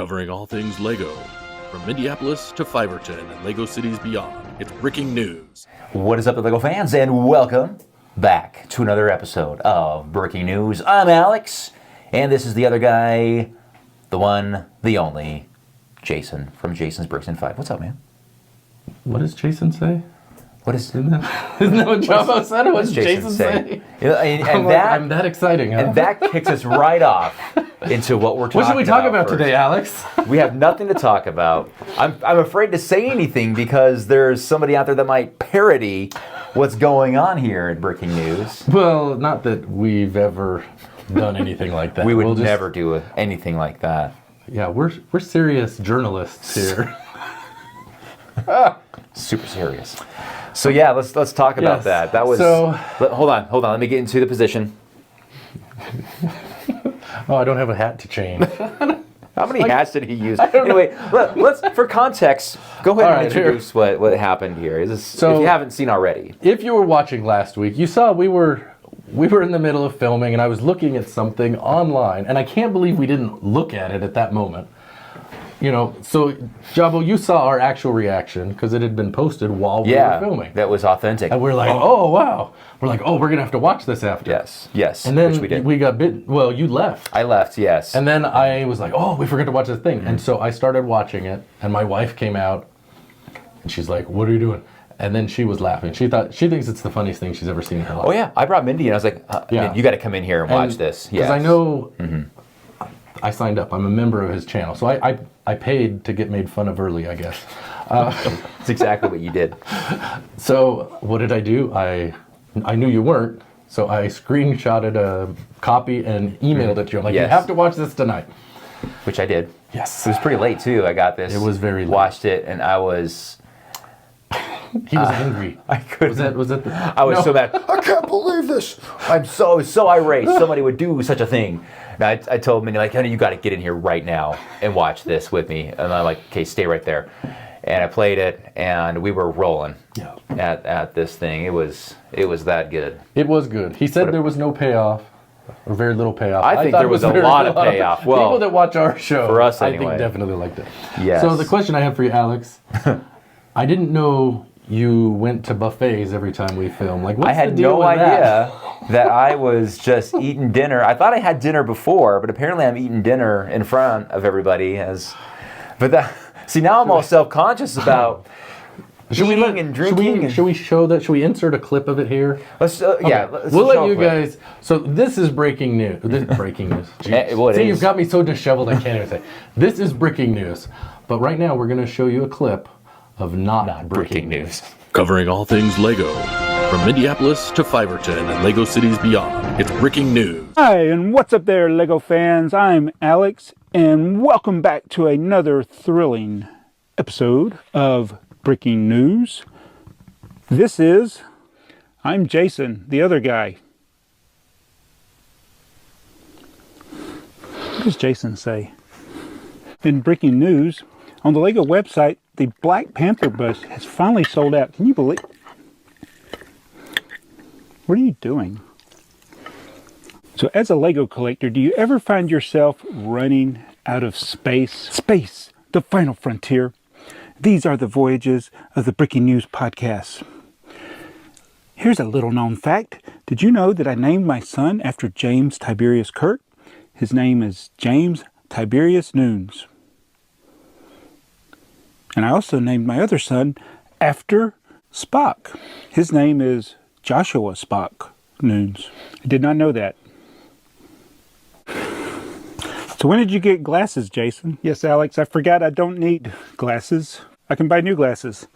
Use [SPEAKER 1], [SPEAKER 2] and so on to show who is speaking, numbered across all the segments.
[SPEAKER 1] Covering all things LEGO, from Minneapolis to Fiverton and LEGO cities beyond. It's breaking news.
[SPEAKER 2] What is up, LEGO fans, and welcome back to another episode of Breaking News. I'm Alex, and this is the other guy, the one, the only, Jason from Jason's Bricks and 5. What's up, man?
[SPEAKER 3] What does Jason say?
[SPEAKER 2] What is
[SPEAKER 3] Isn't that what Jumbo said? What does Jason say?
[SPEAKER 2] I'm
[SPEAKER 3] that exciting, huh?
[SPEAKER 2] And that kicks us right off into what we're talking about.
[SPEAKER 3] What should we talk about
[SPEAKER 2] first.
[SPEAKER 3] today, Alex?
[SPEAKER 2] We have nothing to talk about. I'm afraid to say anything because there's somebody out there that might parody what's going on here at Breaking News.
[SPEAKER 3] Well, not that we've ever done anything like that.
[SPEAKER 2] We would never do anything like that.
[SPEAKER 3] Yeah, we're serious journalists here.
[SPEAKER 2] Super serious. So yeah, let's talk about that. That was hold on. Let me get into the position.
[SPEAKER 3] Oh, I don't have a hat to change.
[SPEAKER 2] How many hats did he use? Anyway, let's for context, go ahead and introduce what happened here. If you haven't seen already.
[SPEAKER 3] If you were watching last week, you saw we were in the middle of filming and I was looking at something online, and I can't believe we didn't look at it at that moment. You know, so Jabo, you saw our actual reaction because it had been posted while we were filming.
[SPEAKER 2] That was authentic.
[SPEAKER 3] And we're like, oh wow. We're like, oh, we're gonna have to watch this after.
[SPEAKER 2] Yes.
[SPEAKER 3] And then
[SPEAKER 2] which we did.
[SPEAKER 3] We got bit. Well, you left.
[SPEAKER 2] I left, yes.
[SPEAKER 3] And then I was like, oh, we forgot to watch this thing. And so I started watching it, and my wife came out, and she's like, what are you doing? And then she was laughing. She thinks it's the funniest thing she's ever seen in her life.
[SPEAKER 2] Oh yeah, I brought Mindy, and I was like, you got to come in here and watch this.
[SPEAKER 3] Because I know. I signed up. I'm a member of his channel, so I paid to get made fun of early, I guess.
[SPEAKER 2] That's exactly what you did.
[SPEAKER 3] So what did I do? I knew you weren't, so I screenshotted a copy and emailed it to you. I'm like, you have to watch this tonight.
[SPEAKER 2] Which I did.
[SPEAKER 3] Yes.
[SPEAKER 2] It was pretty late too. I got this.
[SPEAKER 3] It was very late.
[SPEAKER 2] Watched it, and I was.
[SPEAKER 3] He was angry.
[SPEAKER 2] I couldn't.
[SPEAKER 3] Was that
[SPEAKER 2] I was so mad. I can't believe this. I'm so irate. Somebody would do such a thing. And I told Mindy, like, honey, you got to get in here right now and watch this with me. And I'm like, okay, stay right there. And I played it, and we were rolling at this thing. It was that good.
[SPEAKER 3] It was good. He said there was no payoff, or very little payoff.
[SPEAKER 2] I think there was a lot of payoff. Well,
[SPEAKER 3] people that watch our show,
[SPEAKER 2] for us anyway,
[SPEAKER 3] I think definitely liked it.
[SPEAKER 2] Yes.
[SPEAKER 3] So the question I have for you, Alex, I didn't know you went to buffets every time we film. Like, what's the deal with that? I had no idea that I was just eating dinner. I thought I had dinner before, but apparently I'm eating dinner in front of everybody. See, now I'm all self-conscious about eating and drinking. Should we show that? Should we insert a clip of it here?
[SPEAKER 2] Let's
[SPEAKER 3] we'll let you guys. So this is breaking news. This is breaking news. See, you've got me so disheveled I can't even say. This is breaking news. But right now we're going to show you a clip of not breaking news.
[SPEAKER 1] Covering all things LEGO, from Minneapolis to Fiverton and LEGO cities beyond. It's breaking news.
[SPEAKER 4] Hi, and what's up there, LEGO fans? I'm Alex, and welcome back to another thrilling episode of Breaking News. I'm Jason, the other guy. What does Jason say? In Breaking News, on the LEGO website, the Black Panther bus has finally sold out. Can you believe? What are you doing? So as a LEGO collector, do you ever find yourself running out of space? Space, the final frontier. These are the voyages of the Breaking News podcast. Here's a little known fact. Did you know that I named my son after James Tiberius Kirk? His name is James Tiberius Nunes. And I also named my other son after Spock. His name is Joshua Spock Nunes. I did not know that. So when did you get glasses, Jason? Yes, Alex, I forgot I don't need glasses. I can buy new glasses.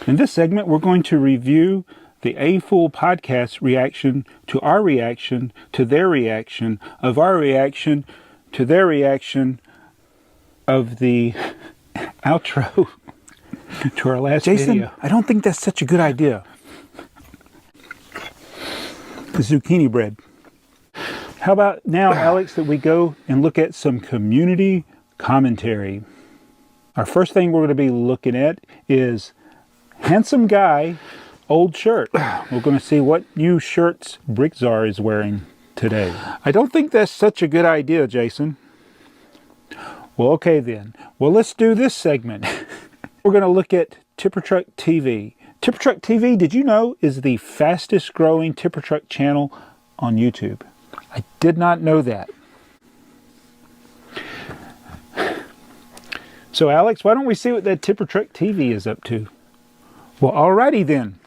[SPEAKER 4] In this segment, we're going to review the A-Fool podcast reaction to our reaction to their reaction of our reaction to their reaction of the outro to our last video. Jason, I don't think that's such a good idea. The zucchini bread. How about now, Alex, that we go and look at some community commentary. Our first thing we're going to be looking at is handsome guy, old shirt. We're going to see what new shirts Brickzar is wearing. today. I don't think that's such a good idea, Jason. Well, okay then. Well, let's do this segment. We're going to look at Tipper Truck TV. Tipper Truck TV, did you know, is the fastest growing Tipper Truck channel on YouTube. I did not know that. So Alex, why don't we see what that Tipper Truck TV is up to? Well, alrighty then.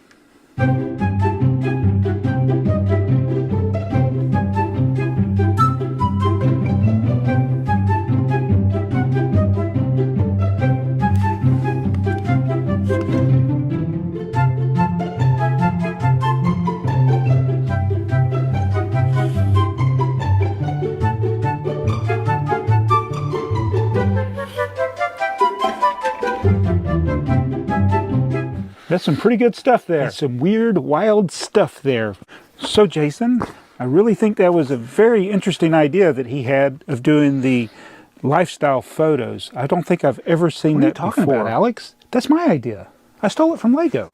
[SPEAKER 4] That's some pretty good stuff there. That's some weird, wild stuff there. So, Jason, I really think that was a very interesting idea that he had of doing the lifestyle photos. I don't think I've ever seen that before. What are you talking about, Alex? That's my idea. I stole it from Lego.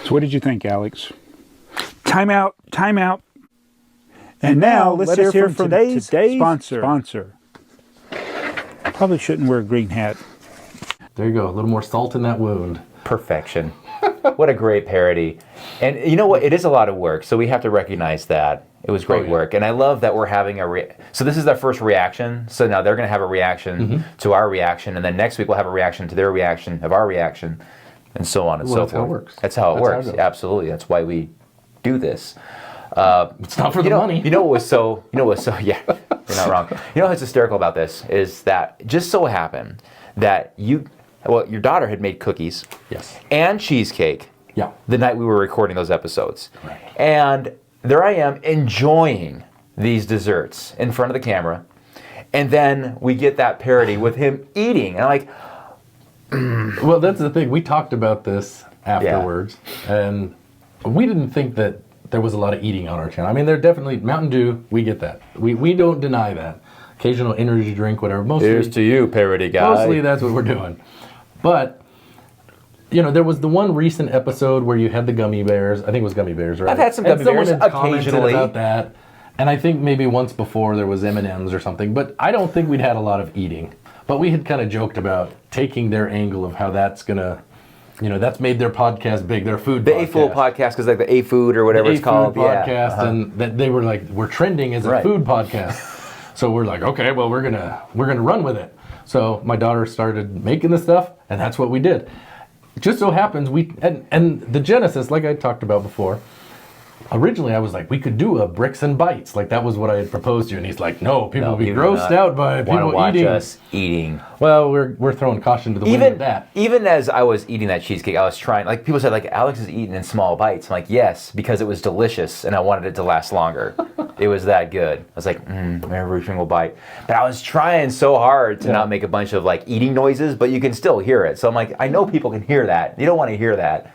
[SPEAKER 4] So what did you think, Alex? Time out, time out. And now, let's hear from today's sponsor. Probably shouldn't wear a green hat.
[SPEAKER 3] There you go, a little more salt in that wound.
[SPEAKER 2] Perfection. What a great parody. And you know what? It is a lot of work, so we have to recognize that. It was great work. And I love that we're having so this is their first reaction. So now they're going to have a reaction to our reaction. And then next week we'll have a reaction to their reaction of our reaction. And so on and so forth.
[SPEAKER 3] That's how it works.
[SPEAKER 2] That's how it works. Absolutely. That's why we do this.
[SPEAKER 3] It's not for the money.
[SPEAKER 2] You know what was so, yeah, you're not wrong. You know what's hysterical about this is that it just so happened that your daughter had made cookies.
[SPEAKER 3] Yes.
[SPEAKER 2] And cheesecake.
[SPEAKER 3] Yeah.
[SPEAKER 2] The night we were recording those episodes.
[SPEAKER 3] Right.
[SPEAKER 2] And there I am enjoying these desserts in front of the camera. And then we get that parody with him eating. And I'm like,
[SPEAKER 3] well, that's the thing. We talked about this afterwards. Yeah. And we didn't think that there was a lot of eating on our channel. I mean, there definitely, Mountain Dew, we get that. We don't deny that. Occasional energy drink, whatever. Mostly,
[SPEAKER 2] here's to you, parody guy.
[SPEAKER 3] Mostly that's what we're doing. But, there was the one recent episode where you had the gummy bears. I think it was gummy bears, right?
[SPEAKER 2] I've had some gummy bears occasionally.
[SPEAKER 3] About that. And I think maybe once before there was M&Ms or something. But I don't think we'd had a lot of eating. But we had kind of joked about taking their angle of how that's going to, that's made their podcast big, their food podcast.
[SPEAKER 2] The A-Food podcast, because like the A-Food or whatever it's called.
[SPEAKER 3] Podcast, and that they were like, we're trending as a food podcast. So we're like, okay, well, we're gonna run with it. So my daughter started making the stuff, and that's what we did. It just so happens and the genesis, like I talked about before, originally I was like, we could do a bricks and bites. Like that was what I had proposed to you. And he's like, no, people will be grossed out by people
[SPEAKER 2] watch
[SPEAKER 3] eating.
[SPEAKER 2] Us eating.
[SPEAKER 3] Well, we're throwing caution to the wind with that.
[SPEAKER 2] Even as I was eating that cheesecake, I was trying, like people said, like Alex is eating in small bites. I'm like, yes, because it was delicious and I wanted it to last longer. It was that good. I was like, every single bite. But I was trying so hard to not make a bunch of like eating noises, but you can still hear it. So I'm like, I know people can hear that. You don't want to hear that.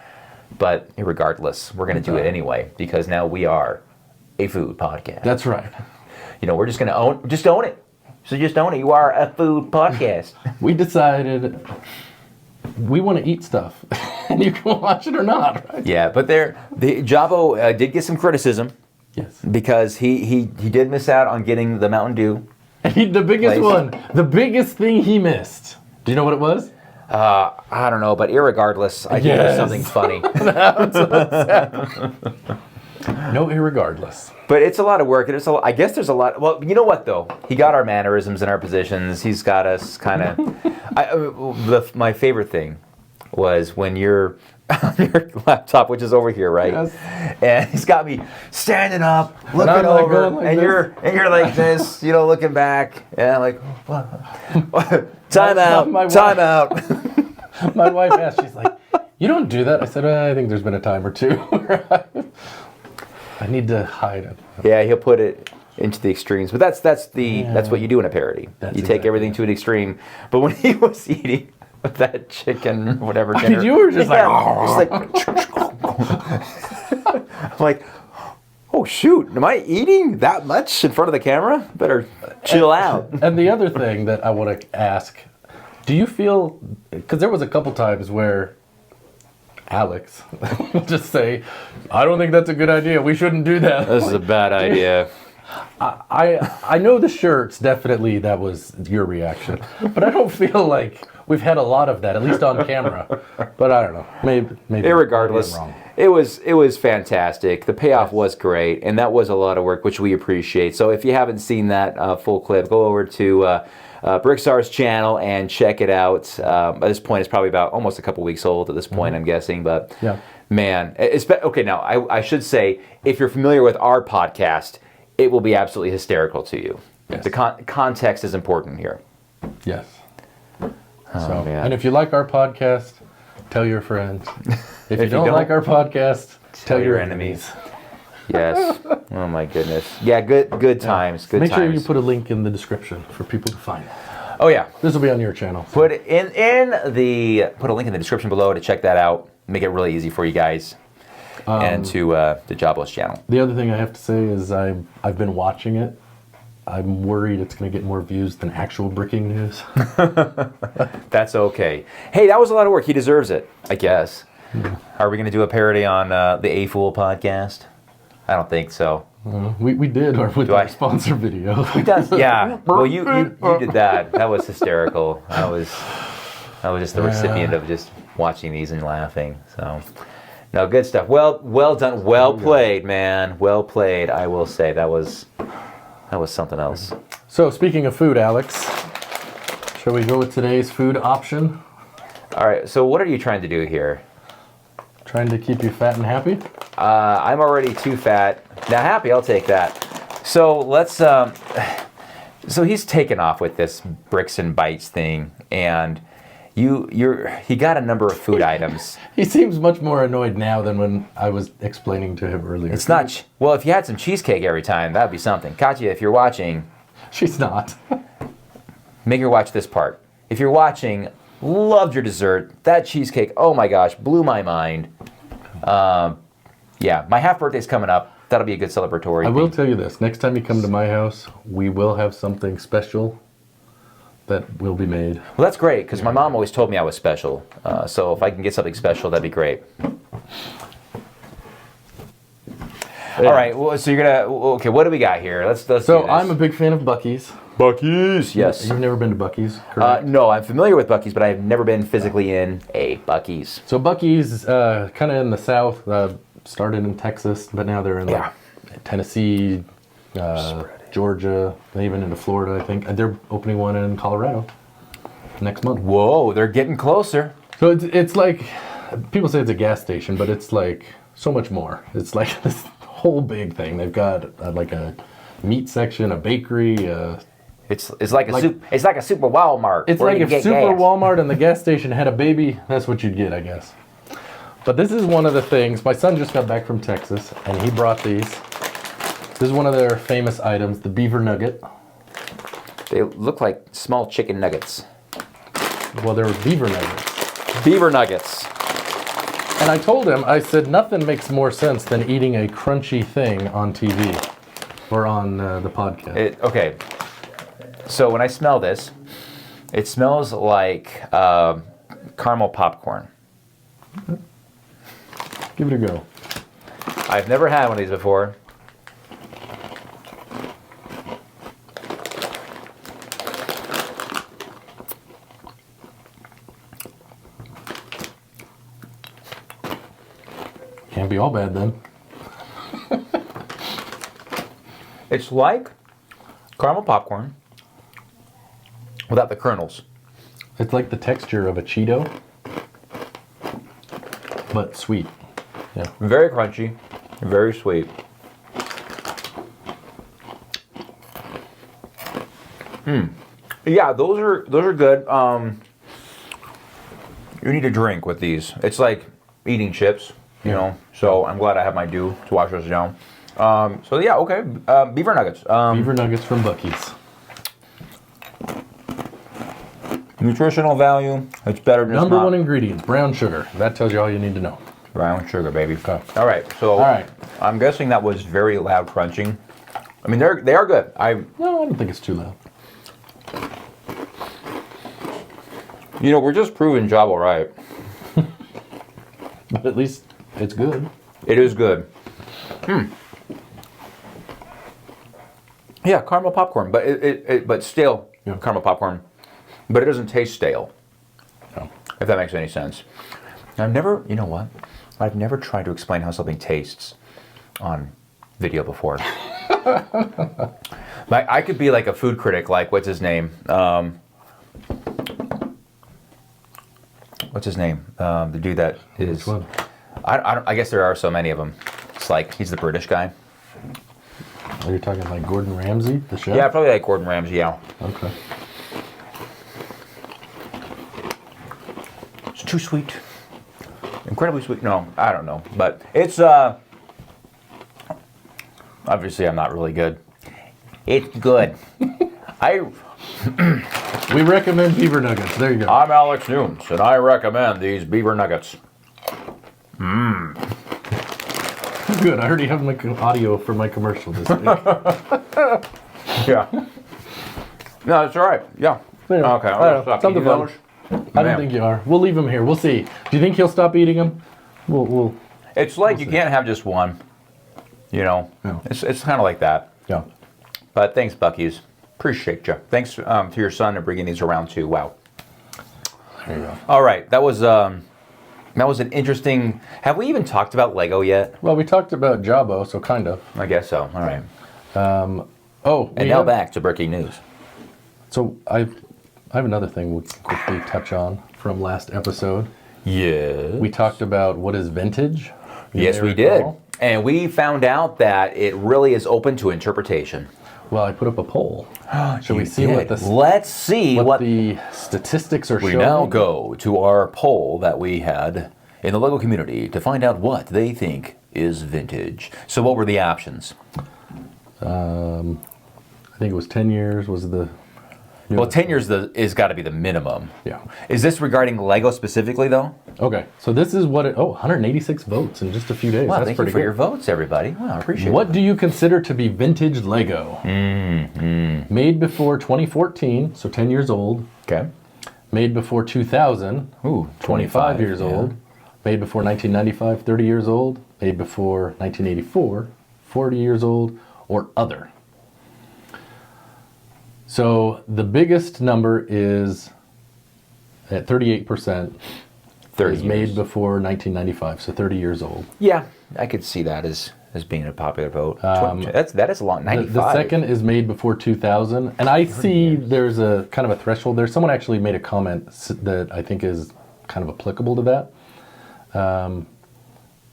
[SPEAKER 2] But regardless, we're going to do it anyway because now we are a food podcast.
[SPEAKER 3] That's right.
[SPEAKER 2] We're just going to own it. So just own it. You are a food podcast.
[SPEAKER 3] We decided we want to eat stuff, and you can watch it or not, right?
[SPEAKER 2] Yeah, but Jabo did get some criticism.
[SPEAKER 3] Yes.
[SPEAKER 2] Because he did miss out on getting the Mountain Dew.
[SPEAKER 3] The biggest one. The biggest thing he missed. Do you know what it was?
[SPEAKER 2] I don't know, but irregardless, I think there's something funny.
[SPEAKER 3] No, irregardless.
[SPEAKER 2] But it's a lot of work. I guess there's a lot. Well, you know what though? He got our mannerisms and our positions. He's got us kind of. My favorite thing was when you're on your laptop, which is over here, right? Yes. And he's got me standing up, looking over, like and you're like this, looking back, and I'm like, time out.
[SPEAKER 3] My wife asked, she's like, "You don't do that?" I said, "I think there's been a time or two. I need to hide it."
[SPEAKER 2] Yeah, he'll put it into the extremes, but that's what you do in a parody. You take everything to an extreme. But when he was eating that chicken, whatever dinner,
[SPEAKER 3] you were just like
[SPEAKER 2] I'm like, oh shoot, am I eating that much in front of the camera? Better chill out.
[SPEAKER 3] And the other thing that I want to ask, Do you feel, because there was a couple times where Alex will just say, I don't think that's a good idea. We shouldn't do that.
[SPEAKER 2] This is a bad idea.
[SPEAKER 3] I know the shirts, definitely that was your reaction. But I don't feel like we've had a lot of that, at least on camera. But I don't know. Maybe
[SPEAKER 2] Irregardless,
[SPEAKER 3] I'm wrong.
[SPEAKER 2] it was fantastic. The payoff was great, and that was a lot of work, which we appreciate. So if you haven't seen that full clip, go over to Brickstar's channel and check it out. At this point, it's probably about almost a couple weeks old at this point, I'm guessing. But
[SPEAKER 3] yeah.
[SPEAKER 2] Man, okay, now I should say, if you're familiar with our podcast, it will be absolutely hysterical to you.
[SPEAKER 3] Yes.
[SPEAKER 2] The context is important here.
[SPEAKER 3] Yes.
[SPEAKER 2] Oh, man.
[SPEAKER 3] And if you like our podcast, tell your friends. If you don't like our podcast, tell your enemies.
[SPEAKER 2] Yes. Oh my goodness. Yeah, good times. Good
[SPEAKER 3] Make
[SPEAKER 2] times.
[SPEAKER 3] sure you put a link in the description for people to find.
[SPEAKER 2] Oh yeah.
[SPEAKER 3] This will be on your channel. So.
[SPEAKER 2] Put a link in the description below to check that out. Make it really easy for you guys. And to the Jobless channel.
[SPEAKER 3] The other thing I have to say is I've been watching it. I'm worried it's going to get more views than actual bricking news.
[SPEAKER 2] That's okay. Hey, that was a lot of work. He deserves it, I guess. Are we going to do a parody on the A Fool podcast? I don't think so.
[SPEAKER 3] We did, or with our sponsor video.
[SPEAKER 2] Yeah. Well, you did that. That was hysterical. I was just the recipient of just watching these and laughing. So, no, good stuff. Well done. Well played, man. Well played. I will say that was something else.
[SPEAKER 3] So, speaking of food, Alex, shall we go with today's food option?
[SPEAKER 2] All right. So, what are you trying to do here?
[SPEAKER 3] Trying to keep you fat and happy?
[SPEAKER 2] I'm already too fat. Now happy, I'll take that. So let's. So he's taken off with this bricks and bites thing, and he got a number of food items.
[SPEAKER 3] He seems much more annoyed now than when I was explaining to him earlier.
[SPEAKER 2] It's not. Well, if you had some cheesecake every time, that'd be something. Katya, if you're watching,
[SPEAKER 3] she's not.
[SPEAKER 2] Make her watch this part. If you're watching, loved your dessert. That cheesecake, oh my gosh, blew my mind. Yeah, my half birthday's coming up. That'll be a good celebratory.
[SPEAKER 3] I will tell you this. Next time you come to my house, we will have something special that will be made.
[SPEAKER 2] Well, that's great, because my mom always told me I was special. So if I can get something special, that'd be great. All right, well, so you're gonna, okay, what do we got here? Let's do this.
[SPEAKER 3] I'm a big fan of Buc-ee's.
[SPEAKER 2] Buc-ee's, yes.
[SPEAKER 3] You've never been to Buc-ee's, correct?
[SPEAKER 2] No, I'm familiar with Buc-ee's, but I've never been physically in a Buc-ee's.
[SPEAKER 3] So Buc-ee's, kind of in the South, started in Texas, but now they're in Tennessee, Georgia, and even into Florida, I think. They're opening one in Colorado next month.
[SPEAKER 2] Whoa, they're getting closer.
[SPEAKER 3] So it's like, people say it's a gas station, but it's like so much more. It's like this whole big thing. They've got like a meat section, a bakery,
[SPEAKER 2] It's like a super Walmart.
[SPEAKER 3] It's like if Super Walmart and the gas station had a baby, that's what you'd get, I guess. But this is one of the things. My son just got back from Texas, and he brought these. This is one of their famous items, the Beaver Nugget.
[SPEAKER 2] They look like small chicken nuggets.
[SPEAKER 3] Well, they're Beaver Nuggets.
[SPEAKER 2] Beaver Nuggets.
[SPEAKER 3] And I told him, I said, nothing makes more sense than eating a crunchy thing on TV or on the podcast.
[SPEAKER 2] Okay. So when I smell this, it smells like caramel popcorn.
[SPEAKER 3] Give it a go.
[SPEAKER 2] I've never had one of these before.
[SPEAKER 3] Can't be all bad then.
[SPEAKER 2] It's like caramel popcorn without the kernels.
[SPEAKER 3] It's like the texture of a Cheeto, but sweet. Yeah.
[SPEAKER 2] Very crunchy, very sweet. Yeah, those are good. You need a drink with these. It's like eating chips, you know. So I'm glad I have my due to wash those down. So yeah, okay. Beaver Nuggets.
[SPEAKER 3] Beaver Nuggets from Buc-ee's.
[SPEAKER 2] Nutritional value. It's better than
[SPEAKER 3] Number one ingredient, brown sugar. That tells you all you need to know.
[SPEAKER 2] Brown sugar, baby.
[SPEAKER 3] Okay.
[SPEAKER 2] All right. So I'm guessing that was very loud crunching. I mean, they are good.
[SPEAKER 3] No, I don't think it's too loud.
[SPEAKER 2] You know, we're just proving Jabo right.
[SPEAKER 3] But at least it's good.
[SPEAKER 2] It is good. Yeah, caramel popcorn, but but stale caramel popcorn. But it doesn't taste stale.
[SPEAKER 3] No.
[SPEAKER 2] If that makes any sense. I've never, you know what? I've never tried to explain how something tastes on video before. I could be like a food critic, like what's his name? What's his name? The dude that is.
[SPEAKER 3] Which one?
[SPEAKER 2] I guess there are so many of them. It's like he's the British guy.
[SPEAKER 3] Are you talking like Gordon Ramsay, the chef?
[SPEAKER 2] Yeah, probably like Gordon Ramsay. Yeah.
[SPEAKER 3] Okay.
[SPEAKER 2] It's too sweet. Incredibly sweet. No, I don't know, but it's obviously I'm not really good. It's good.
[SPEAKER 3] We recommend Beaver Nuggets. There you go.
[SPEAKER 2] I'm Alex Nunes, and I recommend these Beaver Nuggets.
[SPEAKER 3] Good. I already have my audio for my commercial this week.
[SPEAKER 2] Yeah. No, that's all right. Yeah.
[SPEAKER 3] There.
[SPEAKER 2] Okay.
[SPEAKER 3] I
[SPEAKER 2] I'll stop
[SPEAKER 3] something
[SPEAKER 2] eating
[SPEAKER 3] fun.
[SPEAKER 2] those.
[SPEAKER 3] I don't think you are. We'll leave him here. We'll see. Do you think he'll stop eating them? We'll
[SPEAKER 2] It's like
[SPEAKER 3] We'll
[SPEAKER 2] you
[SPEAKER 3] see.
[SPEAKER 2] can't have just one. You know.
[SPEAKER 3] No.
[SPEAKER 2] It's kind of like that.
[SPEAKER 3] yeah.
[SPEAKER 2] But thanks, Buc-ee's. Appreciate you. Thanks to your son for bringing these around too. Wow.
[SPEAKER 3] There you go.
[SPEAKER 2] All right. That was an interesting. Have we even talked about Lego yet?
[SPEAKER 3] Well, we talked about Jabo, so kind of.
[SPEAKER 2] I guess so. All right.
[SPEAKER 3] Oh,
[SPEAKER 2] And now back to breaking news.
[SPEAKER 3] So I have another thing we'll quickly touch on from last episode.
[SPEAKER 2] Yes.
[SPEAKER 3] We talked about what is vintage. You
[SPEAKER 2] Yes,
[SPEAKER 3] may
[SPEAKER 2] we did.
[SPEAKER 3] recall.
[SPEAKER 2] And we found out that it really is open to interpretation.
[SPEAKER 3] Well, I put up a poll. Shall we
[SPEAKER 2] You
[SPEAKER 3] see
[SPEAKER 2] did.
[SPEAKER 3] what
[SPEAKER 2] Let's see what
[SPEAKER 3] the statistics are
[SPEAKER 2] we
[SPEAKER 3] showing?
[SPEAKER 2] now go to our poll that we had in the Lego community to find out what they think is vintage. So what were the options?
[SPEAKER 3] I think it was 10 years was the...
[SPEAKER 2] Well, 10 years is got to be the minimum.
[SPEAKER 3] Yeah.
[SPEAKER 2] Is this regarding Lego specifically, though?
[SPEAKER 3] Okay, so this is what it... Oh, 186 votes in just a few days.
[SPEAKER 2] Wow,
[SPEAKER 3] That's
[SPEAKER 2] thank you
[SPEAKER 3] pretty
[SPEAKER 2] for
[SPEAKER 3] good.
[SPEAKER 2] your votes, everybody. Wow, I appreciate
[SPEAKER 3] What
[SPEAKER 2] it.
[SPEAKER 3] do you consider to be vintage Lego? Made before 2014, so 10 years old.
[SPEAKER 2] Okay.
[SPEAKER 3] Made before 2000,
[SPEAKER 2] Ooh,
[SPEAKER 3] 25 years
[SPEAKER 2] yeah.
[SPEAKER 3] old. Made before 1995, 30 years old. Made before 1984, 40 years old. Or other. So the biggest number is at 38%.
[SPEAKER 2] 30
[SPEAKER 3] is
[SPEAKER 2] years.
[SPEAKER 3] made before 1995, so 30 years old.
[SPEAKER 2] Yeah, I could see that as being a popular vote. That is a long. 95.
[SPEAKER 3] The second is made before 2000, and I see there's a kind of a threshold there. Someone actually made a comment that I think is kind of applicable to that.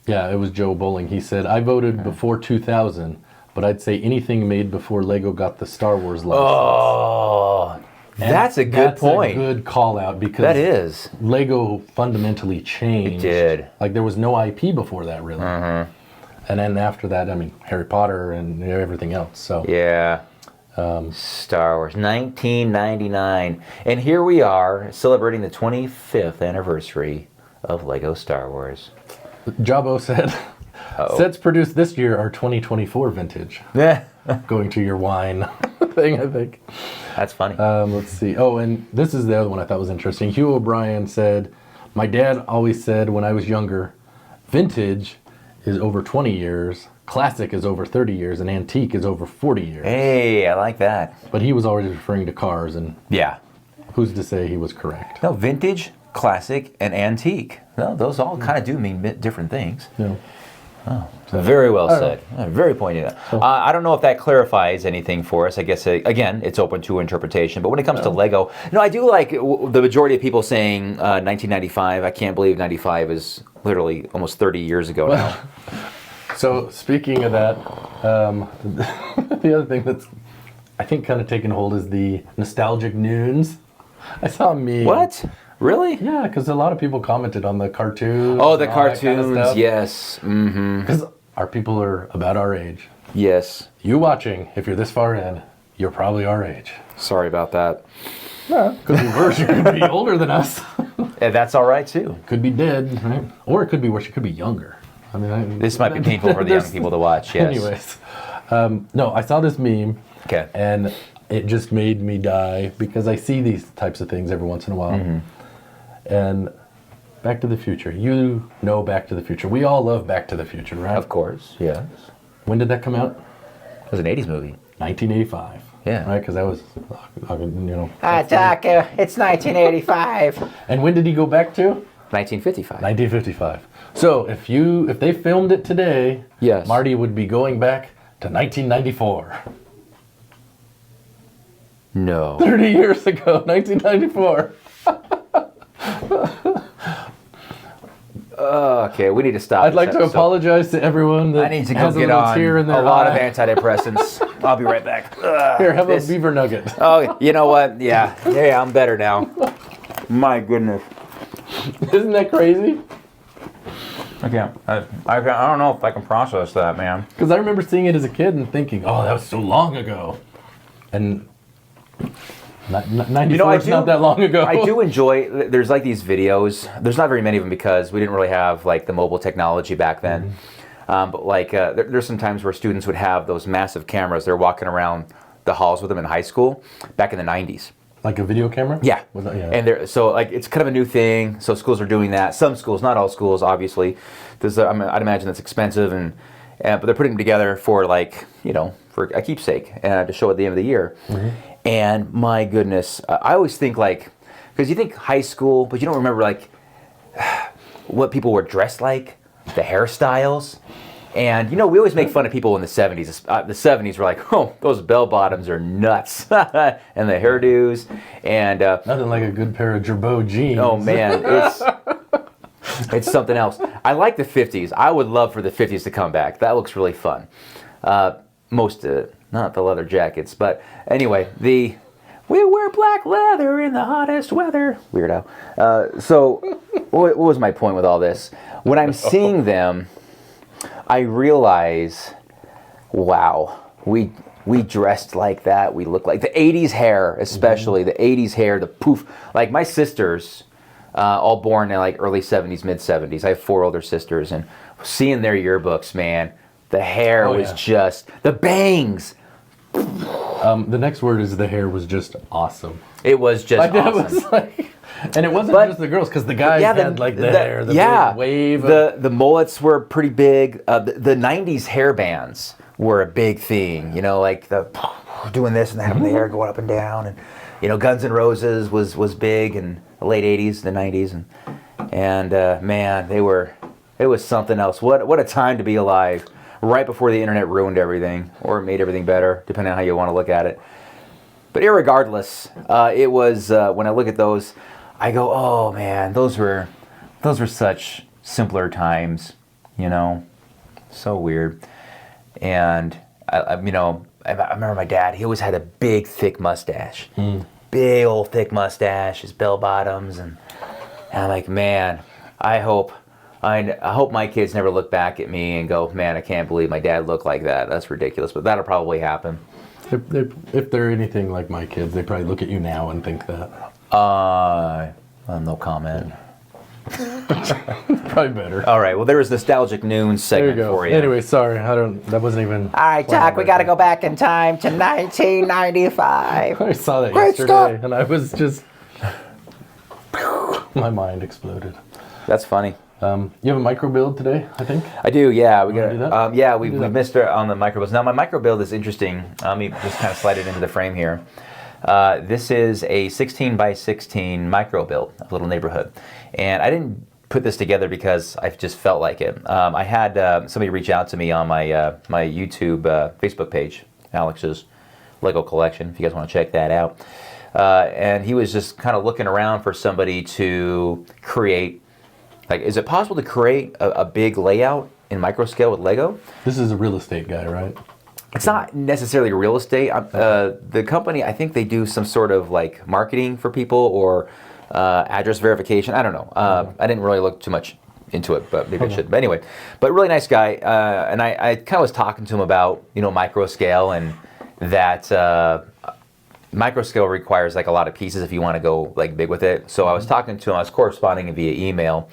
[SPEAKER 3] Yeah, it was Joe Bowling. He said, I voted before 2000, but I'd say anything made before Lego got the Star Wars license.
[SPEAKER 2] Oh,
[SPEAKER 3] And
[SPEAKER 2] that's a good point.
[SPEAKER 3] That's a good call out because
[SPEAKER 2] That is.
[SPEAKER 3] Lego fundamentally changed.
[SPEAKER 2] It did.
[SPEAKER 3] Like there was no IP before that really. And then after that, I mean, Harry Potter and everything else. So
[SPEAKER 2] Yeah. Star Wars, 1999. And here we are celebrating the 25th anniversary of Lego Star Wars.
[SPEAKER 3] Jabo said, sets produced this year are 2024 vintage.
[SPEAKER 2] Yeah.
[SPEAKER 3] Going to your wine thing, I think.
[SPEAKER 2] That's funny.
[SPEAKER 3] Let's see. Oh, and this is the other one I thought was interesting. Hugh O'Brien said, my dad always said when I was younger, vintage is over 20 years, classic is over 30 years, and antique is over 40 years.
[SPEAKER 2] Hey, I like that.
[SPEAKER 3] But he was always referring to cars, and
[SPEAKER 2] Yeah.
[SPEAKER 3] who's to say he was correct?
[SPEAKER 2] No, vintage, classic, and antique. No, those all kind of do mean different things.
[SPEAKER 3] Yeah.
[SPEAKER 2] Very well
[SPEAKER 3] All
[SPEAKER 2] said. Very pointed. I don't know if that clarifies anything for us. I guess, again, it's open to interpretation. But when it comes to Lego, no, I do like the majority of people saying 1995. I can't believe 95 is literally almost 30 years ago now.
[SPEAKER 3] So speaking of that, the other thing that's I think kind of taken hold is the nostalgic nunes. I saw a meme.
[SPEAKER 2] What? Really?
[SPEAKER 3] Yeah, because a lot of people commented on the cartoons.
[SPEAKER 2] Oh, the
[SPEAKER 3] and all that kind of
[SPEAKER 2] cartoons.
[SPEAKER 3] stuff.
[SPEAKER 2] Yes. Mm-hmm.
[SPEAKER 3] Because our people are about our age.
[SPEAKER 2] Yes.
[SPEAKER 3] You watching, if you're this far in, you're probably our age.
[SPEAKER 2] Sorry about that.
[SPEAKER 3] Yeah, could be worse. You could be older than us.
[SPEAKER 2] And that's all right, too.
[SPEAKER 3] Could be dead, right? Or it could be worse. You could be younger. I mean,
[SPEAKER 2] This might be painful for the young people to watch, yes.
[SPEAKER 3] Anyways, no, I saw this meme.
[SPEAKER 2] Okay.
[SPEAKER 3] And it just made me die because I see these types of things every once in a while. And Back to the Future. You know Back to the Future. We all love Back to the Future, right?
[SPEAKER 2] Of course, yes.
[SPEAKER 3] When did that come out?
[SPEAKER 2] It was an 80s movie.
[SPEAKER 3] 1985.
[SPEAKER 2] Yeah.
[SPEAKER 3] Right, because that was, you know.
[SPEAKER 2] Doc, it's 1985.
[SPEAKER 3] And when did he go back to?
[SPEAKER 2] 1955.
[SPEAKER 3] 1955. So if they filmed it today,
[SPEAKER 2] yes,
[SPEAKER 3] Marty would be going back to 1994.
[SPEAKER 2] No.
[SPEAKER 3] 30 years ago, 1994.
[SPEAKER 2] Okay, we need to stop.
[SPEAKER 3] I'd like to apologize to everyone that
[SPEAKER 2] I need to go
[SPEAKER 3] has
[SPEAKER 2] get
[SPEAKER 3] a
[SPEAKER 2] on
[SPEAKER 3] tear in their
[SPEAKER 2] a lot of
[SPEAKER 3] eye.
[SPEAKER 2] antidepressants. I'll be right back.
[SPEAKER 3] Here, have a beaver nugget.
[SPEAKER 2] Oh, you know what? Yeah, I'm better now. My goodness.
[SPEAKER 3] Isn't that crazy?
[SPEAKER 2] I can't. I don't know if I can process that, man.
[SPEAKER 3] Because I remember seeing it as a kid and thinking, oh, that was so long ago. And 94 is not that long ago.
[SPEAKER 2] I do enjoy, there's like these videos. There's not very many of them because we didn't really have like the mobile technology back then. But like there's some times where students would have those massive cameras. They're walking around the halls with them in high school back in the 90s.
[SPEAKER 3] Like a video camera?
[SPEAKER 2] Yeah.
[SPEAKER 3] Yeah.
[SPEAKER 2] And so like it's kind of a new thing. So schools are doing that. Some schools, not all schools, obviously. I'd imagine that's expensive, but they're putting them together for like, for a keepsake to show at the end of the year. And my goodness, I always think like, because you think high school, but you don't remember like what people were dressed like, the hairstyles. And, we always make fun of people in the 70s. The 70s were like, oh, those bell bottoms are nuts. And the hairdos. And
[SPEAKER 3] nothing like a good pair of Gerbeau jeans.
[SPEAKER 2] Oh, man. It's something else. I like the 50s. I would love for the 50s to come back. That looks really fun. Not the leather jackets. But anyway, we wear black leather in the hottest weather. Weirdo. So what was my point with all this? When I'm seeing them, I realize, wow, we dressed like that. We look like the 80s hair, especially the 80s hair, the poof. Like my sisters, all born in like early 70s, mid 70s. I have 4 older sisters, and seeing their yearbooks, man, the hair was just the bangs.
[SPEAKER 3] The next word is the hair was just awesome.
[SPEAKER 2] It was just awesome.
[SPEAKER 3] It was like, and it wasn't just the girls, because the guys had like the hair, the big wave.
[SPEAKER 2] The mullets were pretty big. The 90s hair bands were a big thing. Like the doing this and having the hair going up and down, and Guns N' Roses was big in the late 80s, the 90s, and man, it was something else. What a time to be alive. Right before the internet ruined everything, or made everything better, depending on how you want to look at it. But irregardless, it was when I look at those, I go, oh man, those were such simpler times, so weird. And I remember my dad. He always had a big, thick mustache, big old thick mustache, his bell bottoms, and I'm like, man, I hope my kids never look back at me and go, man, I can't believe my dad looked like that. That's ridiculous. But that'll probably happen.
[SPEAKER 3] If they're anything like my kids, they probably look at you now and think that.
[SPEAKER 2] No comment.
[SPEAKER 3] Probably better.
[SPEAKER 2] All right. Well, there was Nostalgic Noons segment for you.
[SPEAKER 3] Anyway, sorry. That wasn't even.
[SPEAKER 2] All right, Doc, we got to go back in time to 1995.
[SPEAKER 3] I saw that
[SPEAKER 2] Great
[SPEAKER 3] yesterday,
[SPEAKER 2] stuff.
[SPEAKER 3] and I was just. My mind exploded.
[SPEAKER 2] That's funny.
[SPEAKER 3] You have a micro build today, I think?
[SPEAKER 2] I do, yeah. We
[SPEAKER 3] do that?
[SPEAKER 2] We missed it on the micro builds. Now, my micro build is interesting. Let me just kind of slide it into the frame here. This is a 16 by 16 micro build, a little neighborhood. And I didn't put this together because I just felt like it. I had somebody reach out to me on my YouTube Facebook page, Alex's Lego Collection, if you guys want to check that out. And he was just kind of looking around for somebody to create. Like, is it possible to create a big layout in Microscale with Lego?
[SPEAKER 3] This is a real estate guy, right?
[SPEAKER 2] It's not necessarily real estate. The company, I think they do some sort of like marketing for people or address verification. I don't know. I didn't really look too much into it, but maybe I should. But anyway, really nice guy. And I kind of was talking to him about, Microscale, and that Microscale requires like a lot of pieces if you want to go like big with it. So I was talking to him, I was corresponding via email,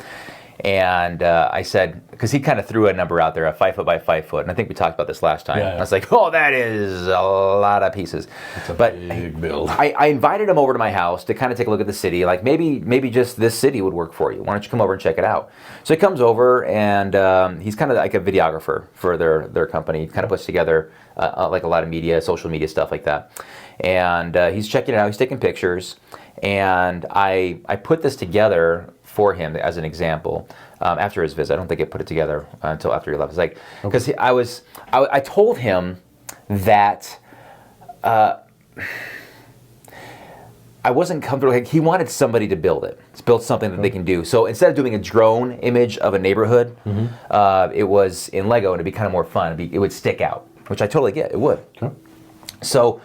[SPEAKER 2] And I said, because he kind of threw a number out there, a 5 foot by 5 foot, and I think we talked about this last time.
[SPEAKER 3] Yeah.
[SPEAKER 2] I was like, oh, that is a lot of pieces.
[SPEAKER 3] It's a
[SPEAKER 2] but
[SPEAKER 3] big build.
[SPEAKER 2] I invited him over to my house to kind of take a look at the city. Like maybe just this city would work for you. Why don't you come over and check it out? So he comes over, and he's kind of like a videographer for their company. He kind of puts together like a lot of media, social media stuff like that. And he's checking it out. He's taking pictures, and I put this together for him as an example after his visit. I don't think I put it together until after he left. It's like, because I told him that I wasn't comfortable. Like, he wanted somebody to build it, to build something that they can do. So instead of doing a drone image of a neighborhood, it was in Lego, and it'd be kind of more fun. It would stick out, which I totally get. It would.
[SPEAKER 3] Okay.
[SPEAKER 2] So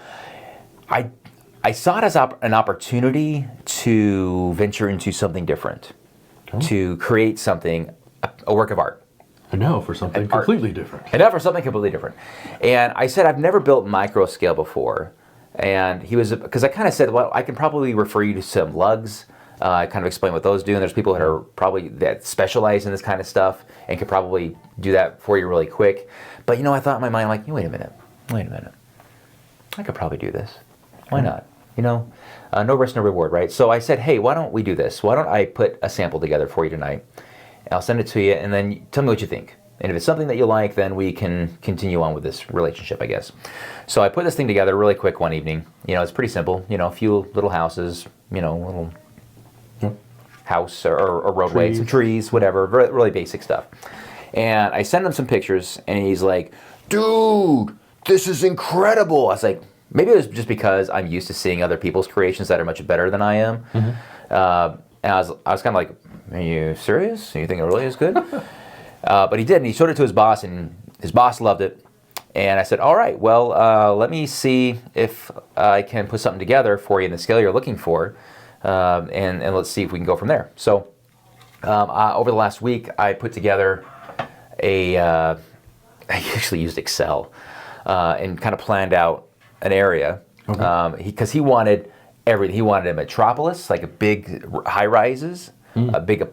[SPEAKER 2] I saw it as an opportunity to venture into something different, to create something, a work of art.
[SPEAKER 3] I know, for something completely different.
[SPEAKER 2] And now for something completely different. And I said, I've never built Microscale before. And he was, because I kind of said, well, I can probably refer you to some lugs. I kind of explain what those do. And there's people that are probably that specialize in this kind of stuff and could probably do that for you really quick. But I thought in my mind, like, wait a minute. I could probably do this. Why not? No risk, no reward, right? So I said, hey, why don't we do this? Why don't I put a sample together for you tonight? I'll send it to you, and then tell me what you think. And if it's something that you like, then we can continue on with this relationship, I guess. So I put this thing together really quick one evening. It's pretty simple. A few little houses, little house or roadway, some trees, whatever, really basic stuff. And I send him some pictures, and he's like, dude, this is incredible. I was like, maybe it was just because I'm used to seeing other people's creations that are much better than I am. And I was kind of like, are you serious? You think it really is good? But he did, and he showed it to his boss, and his boss loved it. And I said, all right, well, let me see if I can put something together for you in the scale you're looking for, and let's see if we can go from there. So over the last week, I put together I actually used Excel and kind of planned out an area, because he wanted everything. He wanted a metropolis, like a big high rises, a big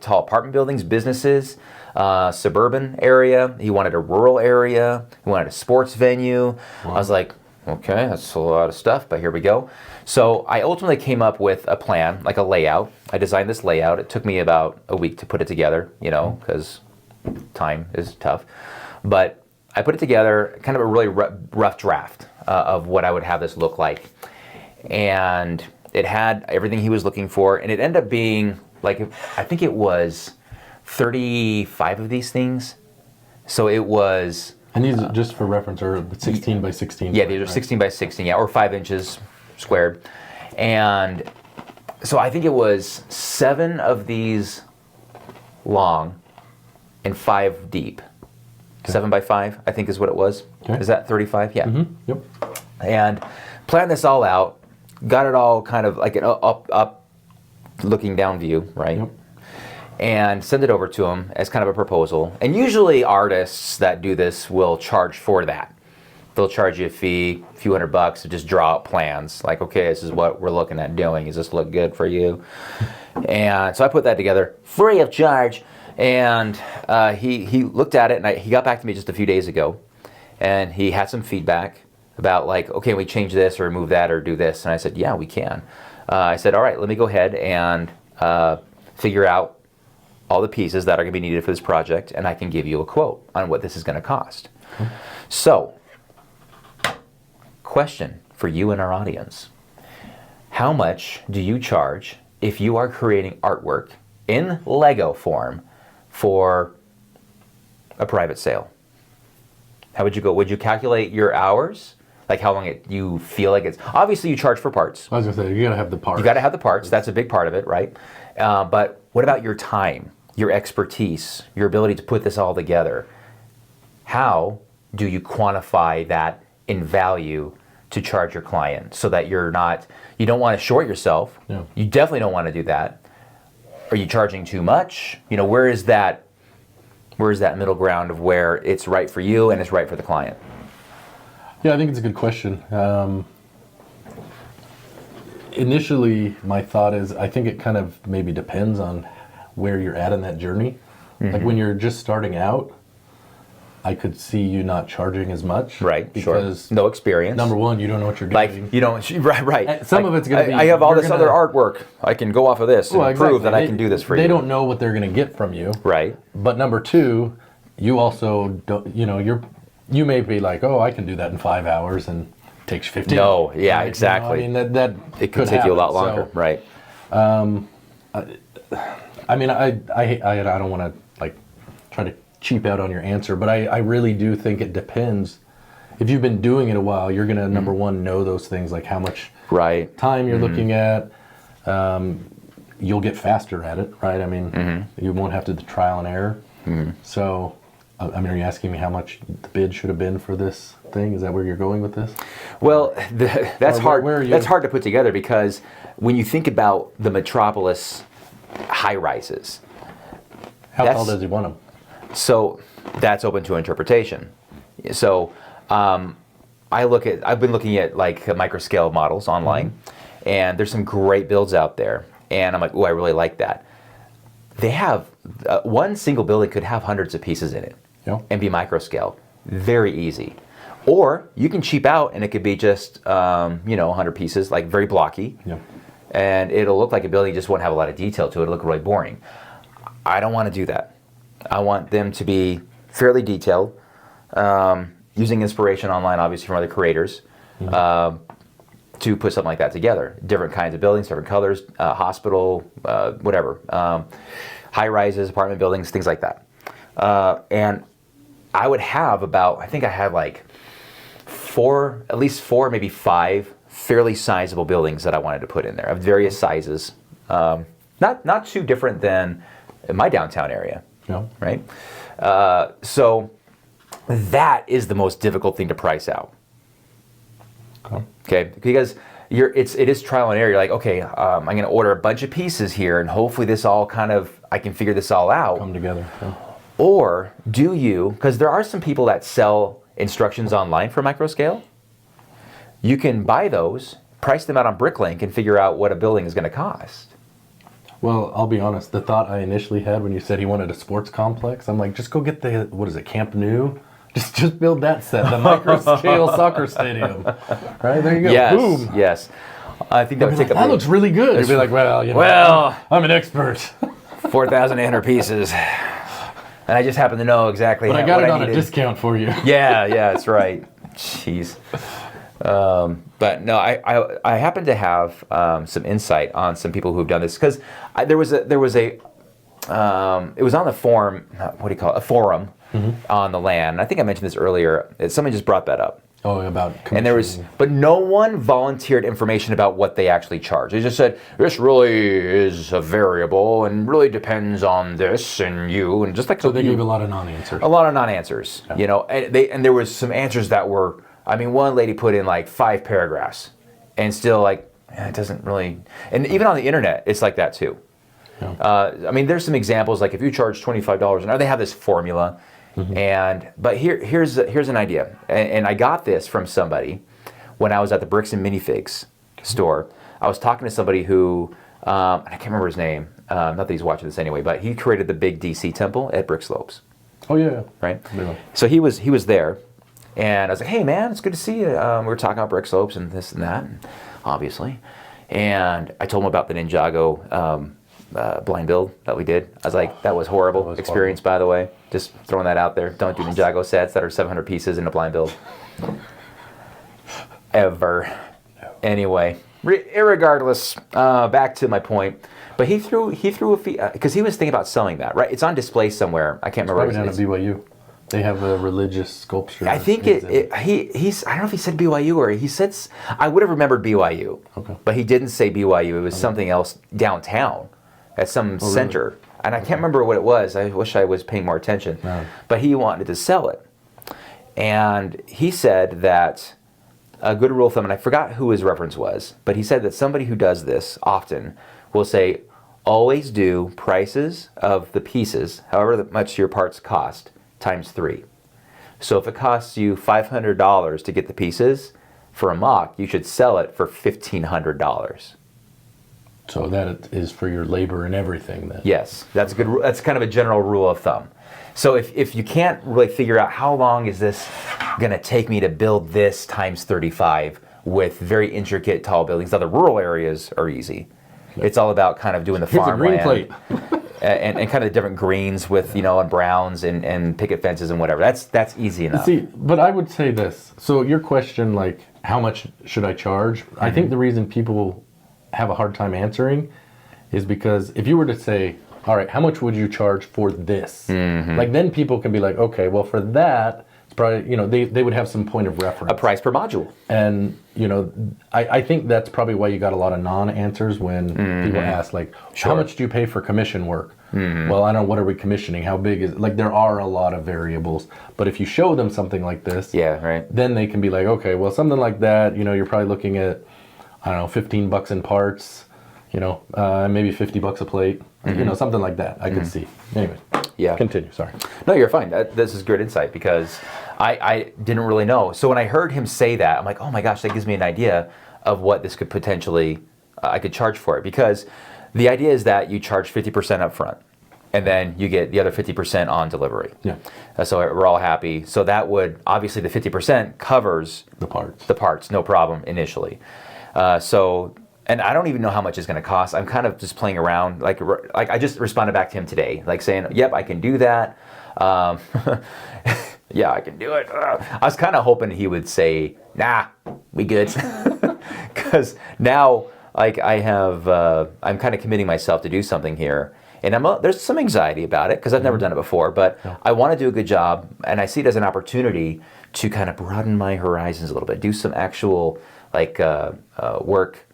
[SPEAKER 2] tall apartment buildings, businesses, suburban area. He wanted a rural area. He wanted a sports venue. Wow. I was like, okay, that's a lot of stuff, but here we go. So I ultimately came up with a plan, like a layout. I designed this layout. It took me about a week to put it together, because time is tough. But I put it together, kind of a really rough draft of what I would have this look like. And it had everything he was looking for, and it ended up being, like, I think it was 35 of these things. So it was...
[SPEAKER 3] And these, just for reference, are 16 by 16.
[SPEAKER 2] Yeah, these are 16 by 16, or 5 inches squared. And so I think it was 7 of these long and 5 deep. Okay. 7 by 5, I think is what it was. Okay. Is that 35? Yeah.
[SPEAKER 3] Mm-hmm. Yep.
[SPEAKER 2] And planned this all out. Got it all kind of like an up looking down view, right? Yep. And send it over to him as kind of a proposal. And usually artists that do this will charge for that. They'll charge you a fee, a few $100 to just draw out plans. Like, okay, this is what we're looking at doing. Does this look good for you? And so I put that together free of charge. And he looked at it, and he got back to me just a few days ago. And he had some feedback about, like, okay, we change this or remove that or do this. And I said, yeah, we can. I said, all right, let me go ahead and figure out all the pieces that are going to be needed for this project, and I can give you a quote on what this is going to cost. Mm-hmm. So, question for you and our audience. How much do you charge if you are creating artwork in Lego form for a private sale? How would you go? Would you calculate your hours? Like how long you feel like it's... Obviously, you charge for parts.
[SPEAKER 3] I was going to say, you got to have the parts.
[SPEAKER 2] You got to have the parts. That's a big part of it, right? But what about your time, your expertise, your ability to put this all together? How do you quantify that in value to charge your client so that you don't want to short yourself.
[SPEAKER 3] Yeah.
[SPEAKER 2] You definitely don't want to do that. Are you charging too much? Where is that middle ground of where it's right for you and it's right for the client?
[SPEAKER 3] Yeah, I think it's a good question. Initially, my thought is I think it kind of maybe depends on where you're at in that journey. Like when you're just starting out, I could see you not charging as much.
[SPEAKER 2] Right,
[SPEAKER 3] because
[SPEAKER 2] sure. No experience.
[SPEAKER 3] Number one, you don't know what you're
[SPEAKER 2] like
[SPEAKER 3] doing.
[SPEAKER 2] You don't. Right.
[SPEAKER 3] Some of it's going to be.
[SPEAKER 2] I have all this other artwork. I can go off of this and prove that I can do this for you.
[SPEAKER 3] They don't know what they're going to get from you.
[SPEAKER 2] Right.
[SPEAKER 3] But number two, you also don't. You may be like, oh, I can do that in 5 hours, and it takes 15.
[SPEAKER 2] No. Yeah. Exactly.
[SPEAKER 3] I mean that
[SPEAKER 2] it could take you a lot longer. So, right.
[SPEAKER 3] I mean, I don't want to like try to cheap out on your answer, but I really do think it depends. If you've been doing it a while, you're going to, number one, know those things, like how much time you're looking at. You'll get faster at it, right? I mean, you won't have to do trial and error. So, I mean, are you asking me how much the bid should have been for this thing? Is that where you're going with this?
[SPEAKER 2] Well, that's hard. That's hard to put together, because when you think about the Metropolis high rises,
[SPEAKER 3] how tall does he want them?
[SPEAKER 2] So that's open to interpretation. So I've been looking at like microscale models online, and there's some great builds out there, and I'm like, oh, I really like that. They have one single building could have hundreds of pieces in it and be microscale, very easy. Or you can cheap out and it could be just 100 pieces, like very blocky, and it'll look like a building, just won't have a lot of detail to it. It'll look really boring. I don't want to do that. I want them to be fairly detailed, using inspiration online, obviously, from other creators, to put something like that together. Different kinds of buildings, different colors, hospital, whatever. High rises, apartment buildings, things like that. And I would have I think I had like at least four, maybe five fairly sizable buildings that I wanted to put in there of various sizes. Not too different than in my downtown area. Right? So that is the most difficult thing to price out. Okay? Because it is trial and error. You're like, okay, I'm going to order a bunch of pieces here, and hopefully this all I can figure this all out.
[SPEAKER 3] Come together.
[SPEAKER 2] Or do you, because there are some people that sell instructions online for Microscale. You can buy those, price them out on Bricklink, and figure out what a building is going to cost.
[SPEAKER 3] Well, I'll be honest. The thought I initially had when you said he wanted a sports complex, I'm like, just go get Camp Nou? Just build that set, the Microscale soccer stadium. Right, there you go.
[SPEAKER 2] Yes,
[SPEAKER 3] boom.
[SPEAKER 2] Yes. I think that would take
[SPEAKER 3] that looks really good. You'd be like, well, I'm an expert.
[SPEAKER 2] 4,800 pieces. And I just happen to know exactly
[SPEAKER 3] but I got it on a discount for you.
[SPEAKER 2] Yeah, that's right. Jeez. But no, I happen to have some insight on some people who've done this, because it was on the forum. What do you call it? A forum on the land. I think I mentioned this earlier. Somebody just brought that up.
[SPEAKER 3] Oh, about
[SPEAKER 2] but no one volunteered information about what they actually charge. They just said, this really is a variable and really depends on this and you, and just like
[SPEAKER 3] so they gave a lot of non-answers.
[SPEAKER 2] A lot of non-answers, and there was some answers that were. I mean, one lady put in like 5 paragraphs, and still like it doesn't really. And even on the internet, it's like that too. I mean, there's some examples, like if you charge $25 an hour, they have this formula. But here's an idea, and I got this from somebody when I was at the Bricks and Minifigs store. I was talking to somebody who, I can't remember his name, not that he's watching this anyway, but he created the big DC temple at Brick Slopes.
[SPEAKER 3] Oh yeah.
[SPEAKER 2] Right? Yeah. So he was there, and I was like, hey man, it's good to see you. We were talking about Brick Slopes and this and that, obviously. And I told him about the Ninjago blind build that we did. I was like, that was horrible experience, by the way. Just throwing that out there. Don't do Ninjago sets that are 700 pieces in a blind build. Ever. Anyway, irregardless, back to my point. But he threw a fee, because he was thinking about selling that, right? It's on display somewhere. I can't remember.
[SPEAKER 3] It's probably down at BYU. They have a religious sculpture.
[SPEAKER 2] I think he's, I don't know if he said BYU or he said, I would have remembered BYU. Okay. But he didn't say BYU. It was something else downtown at some center. Really? And I can't remember what it was. I wish I was paying more attention. No. But he wanted to sell it. And he said that a good rule of thumb, and I forgot who his reference was, but he said that somebody who does this often will say, always do prices of the pieces, however much your parts cost, times 3. So if it costs you $500 to get the pieces for a mock, you should sell it for $1,500.
[SPEAKER 3] So that is for your labor and everything then?
[SPEAKER 2] Yes, that's good. That's kind of a general rule of thumb. So if you can't really figure out how long is this going to take me to build this times 35 with very intricate tall buildings, now the rural areas are easy. It's all about kind of doing the farmland.
[SPEAKER 3] Here's a green plate.
[SPEAKER 2] and kind of the different greens with, and browns and picket fences and whatever. That's easy enough.
[SPEAKER 3] See, but I would say this. So your question, like, how much should I charge? Mm-hmm. I think the reason people have a hard time answering is because if you were to say, all right, how much would you charge for this? Mm-hmm. Like, then people can be like, okay, well, for that, it's probably, they would have some point of reference.
[SPEAKER 2] A price per module.
[SPEAKER 3] And, I think that's probably why you got a lot of non-answers when people ask, like, how much do you pay for commission work? Mm-hmm. Well, I don't know, what are we commissioning? How big is it? Like, there are a lot of variables. But if you show them something like this, then they can be like, okay, well, something like that, you're probably looking at, I don't know, $15 in parts, maybe $50 a plate, something like that. I could see. Anyway, continue. Sorry.
[SPEAKER 2] No, you're fine. This is good insight because I didn't really know. So when I heard him say that, I'm like, oh my gosh, that gives me an idea of what this could potentially, I could charge for it. Because the idea is that you charge 50% up front and then you get the other 50% on delivery.
[SPEAKER 3] Yeah.
[SPEAKER 2] So we're all happy. So that would, obviously the 50% covers
[SPEAKER 3] the parts.
[SPEAKER 2] The parts, no problem initially. And I don't even know how much it's going to cost. I'm kind of just playing around. Like I just responded back to him today, like saying, yep, I can do that. Yeah, I can do it. I was kind of hoping he would say, nah, we good. Because now, like, I'm kind of committing myself to do something here. And there's some anxiety about it because I've never done it before, but I want to do a good job, and I see it as an opportunity to kind of broaden my horizons a little bit, do some actual, like, work.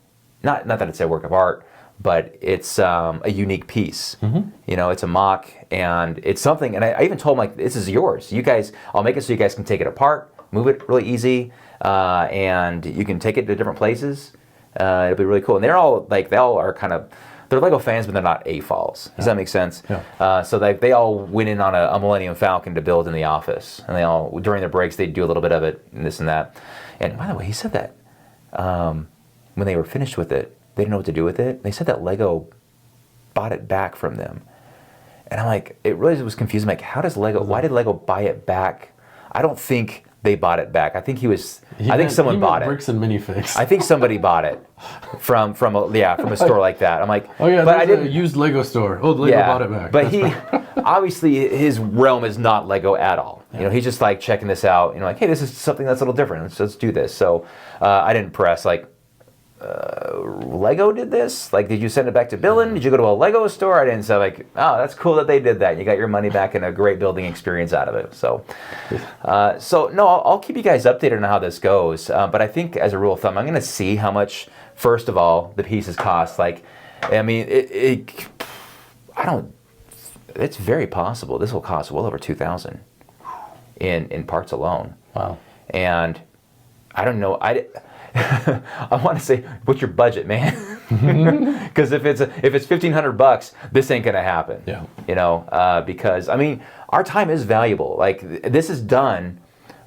[SPEAKER 2] Not that it's a work of art, but it's a unique piece. Mm-hmm. It's a mock, and it's something. And I even told him, like, this is yours. You guys, I'll make it so you guys can take it apart, move it really easy, and you can take it to different places. It'll be really cool. And they all are kind of, they're Lego fans, but they're not AFOLs. Does that make sense? Yeah. So they all went in on a Millennium Falcon to build in the office, and they all, during their breaks, they'd do a little bit of it and this and that. And by the way, he said that. When they were finished with it, they didn't know what to do with it. They said that Lego bought it back from them. And I'm like, it really was confusing. Like, why did Lego buy it back? I don't think they bought it back. I think someone bought it.
[SPEAKER 3] Bricks and minifigs.
[SPEAKER 2] I think somebody bought it from a store like that. I'm like,
[SPEAKER 3] oh yeah, but I didn't used Lego store. Oh, Lego bought it back.
[SPEAKER 2] But obviously his realm is not Lego at all. Yeah. He's just like checking this out. Like, hey, this is something that's a little different. Let's do this. So I didn't press like, Lego did this? Like, did you send it back to Billin? Did you go to a Lego store? I didn't say, like, oh, that's cool that they did that. You got your money back and a great building experience out of it. So no, I'll keep you guys updated on how this goes. But I think as a rule of thumb, I'm going to see how much, first of all, the pieces cost. Like, I mean, it's very possible this will cost well over $2,000 in parts alone.
[SPEAKER 3] Wow.
[SPEAKER 2] And I don't know. I want to say, what's your budget, man? Because if it's $1,500, this ain't gonna happen.
[SPEAKER 3] Yeah.
[SPEAKER 2] Because I mean, our time is valuable. Like, this is done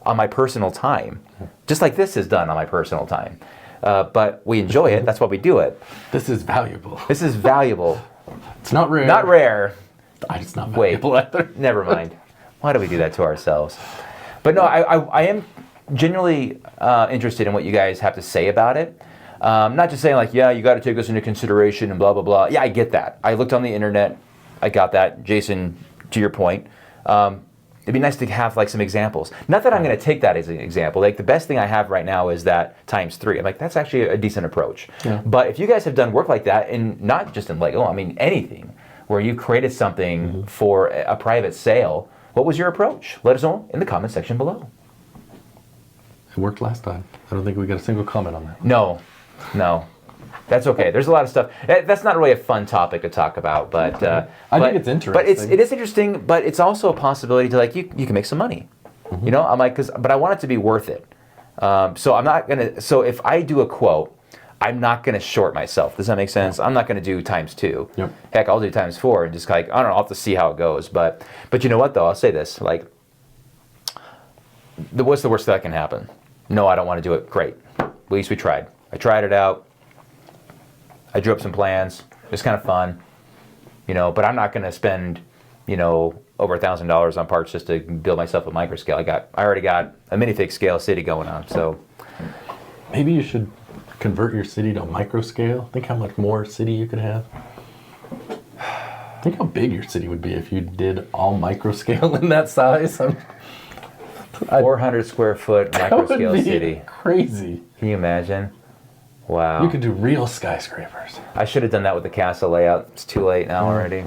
[SPEAKER 2] on my personal time, just like this is done on my personal time. But we enjoy it. That's why we do it.
[SPEAKER 3] This is valuable.
[SPEAKER 2] This is valuable.
[SPEAKER 3] It's not rare.
[SPEAKER 2] Not rare.
[SPEAKER 3] It's not valuable either.
[SPEAKER 2] Never mind. Why do we do that to ourselves? But no, I am genuinely interested in what you guys have to say about it. Not just saying like, yeah, you got to take this into consideration and blah, blah, blah. Yeah, I get that. I looked on the internet. I got that. Jason, to your point, it'd be nice to have like some examples. Not that I'm going to take that as an example. Like, the best thing I have right now is that ×3. I'm like, that's actually a decent approach. Yeah. But if you guys have done work like that, and not just in Lego, I mean anything, where you created something for a private sale, what was your approach? Let us know in the comment section below.
[SPEAKER 3] It worked last time. I don't think we got a single comment on that.
[SPEAKER 2] No. That's okay. There's a lot of stuff. That's not really a fun topic to talk about, but
[SPEAKER 3] I think it's interesting.
[SPEAKER 2] But it is interesting. But it's also a possibility to, like, you can make some money. I'm like, but I want it to be worth it. So I'm not gonna. So if I do a quote, I'm not gonna short myself. Does that make sense? I'm not gonna do ×2.
[SPEAKER 3] Yep.
[SPEAKER 2] Heck, I'll do ×4 and just like, I don't know. I'll have to see how it goes. But you know what though? I'll say this. Like, what's the worst that can happen? No, I don't want to do it. Great. At least we tried. I tried it out. I drew up some plans. It's kind of fun, you know. But I'm not going to spend, you know, over $1,000 on parts just to build myself a microscale. I already got a minifig scale city going on. So
[SPEAKER 3] maybe you should convert your city to microscale. Think how much more city you could have. Think how big your city would be if you did all microscale in that size.
[SPEAKER 2] 400 square foot microscale city.
[SPEAKER 3] Crazy.
[SPEAKER 2] Can you imagine? Wow.
[SPEAKER 3] You could do real skyscrapers.
[SPEAKER 2] I should have done that with the castle layout. It's too late now already.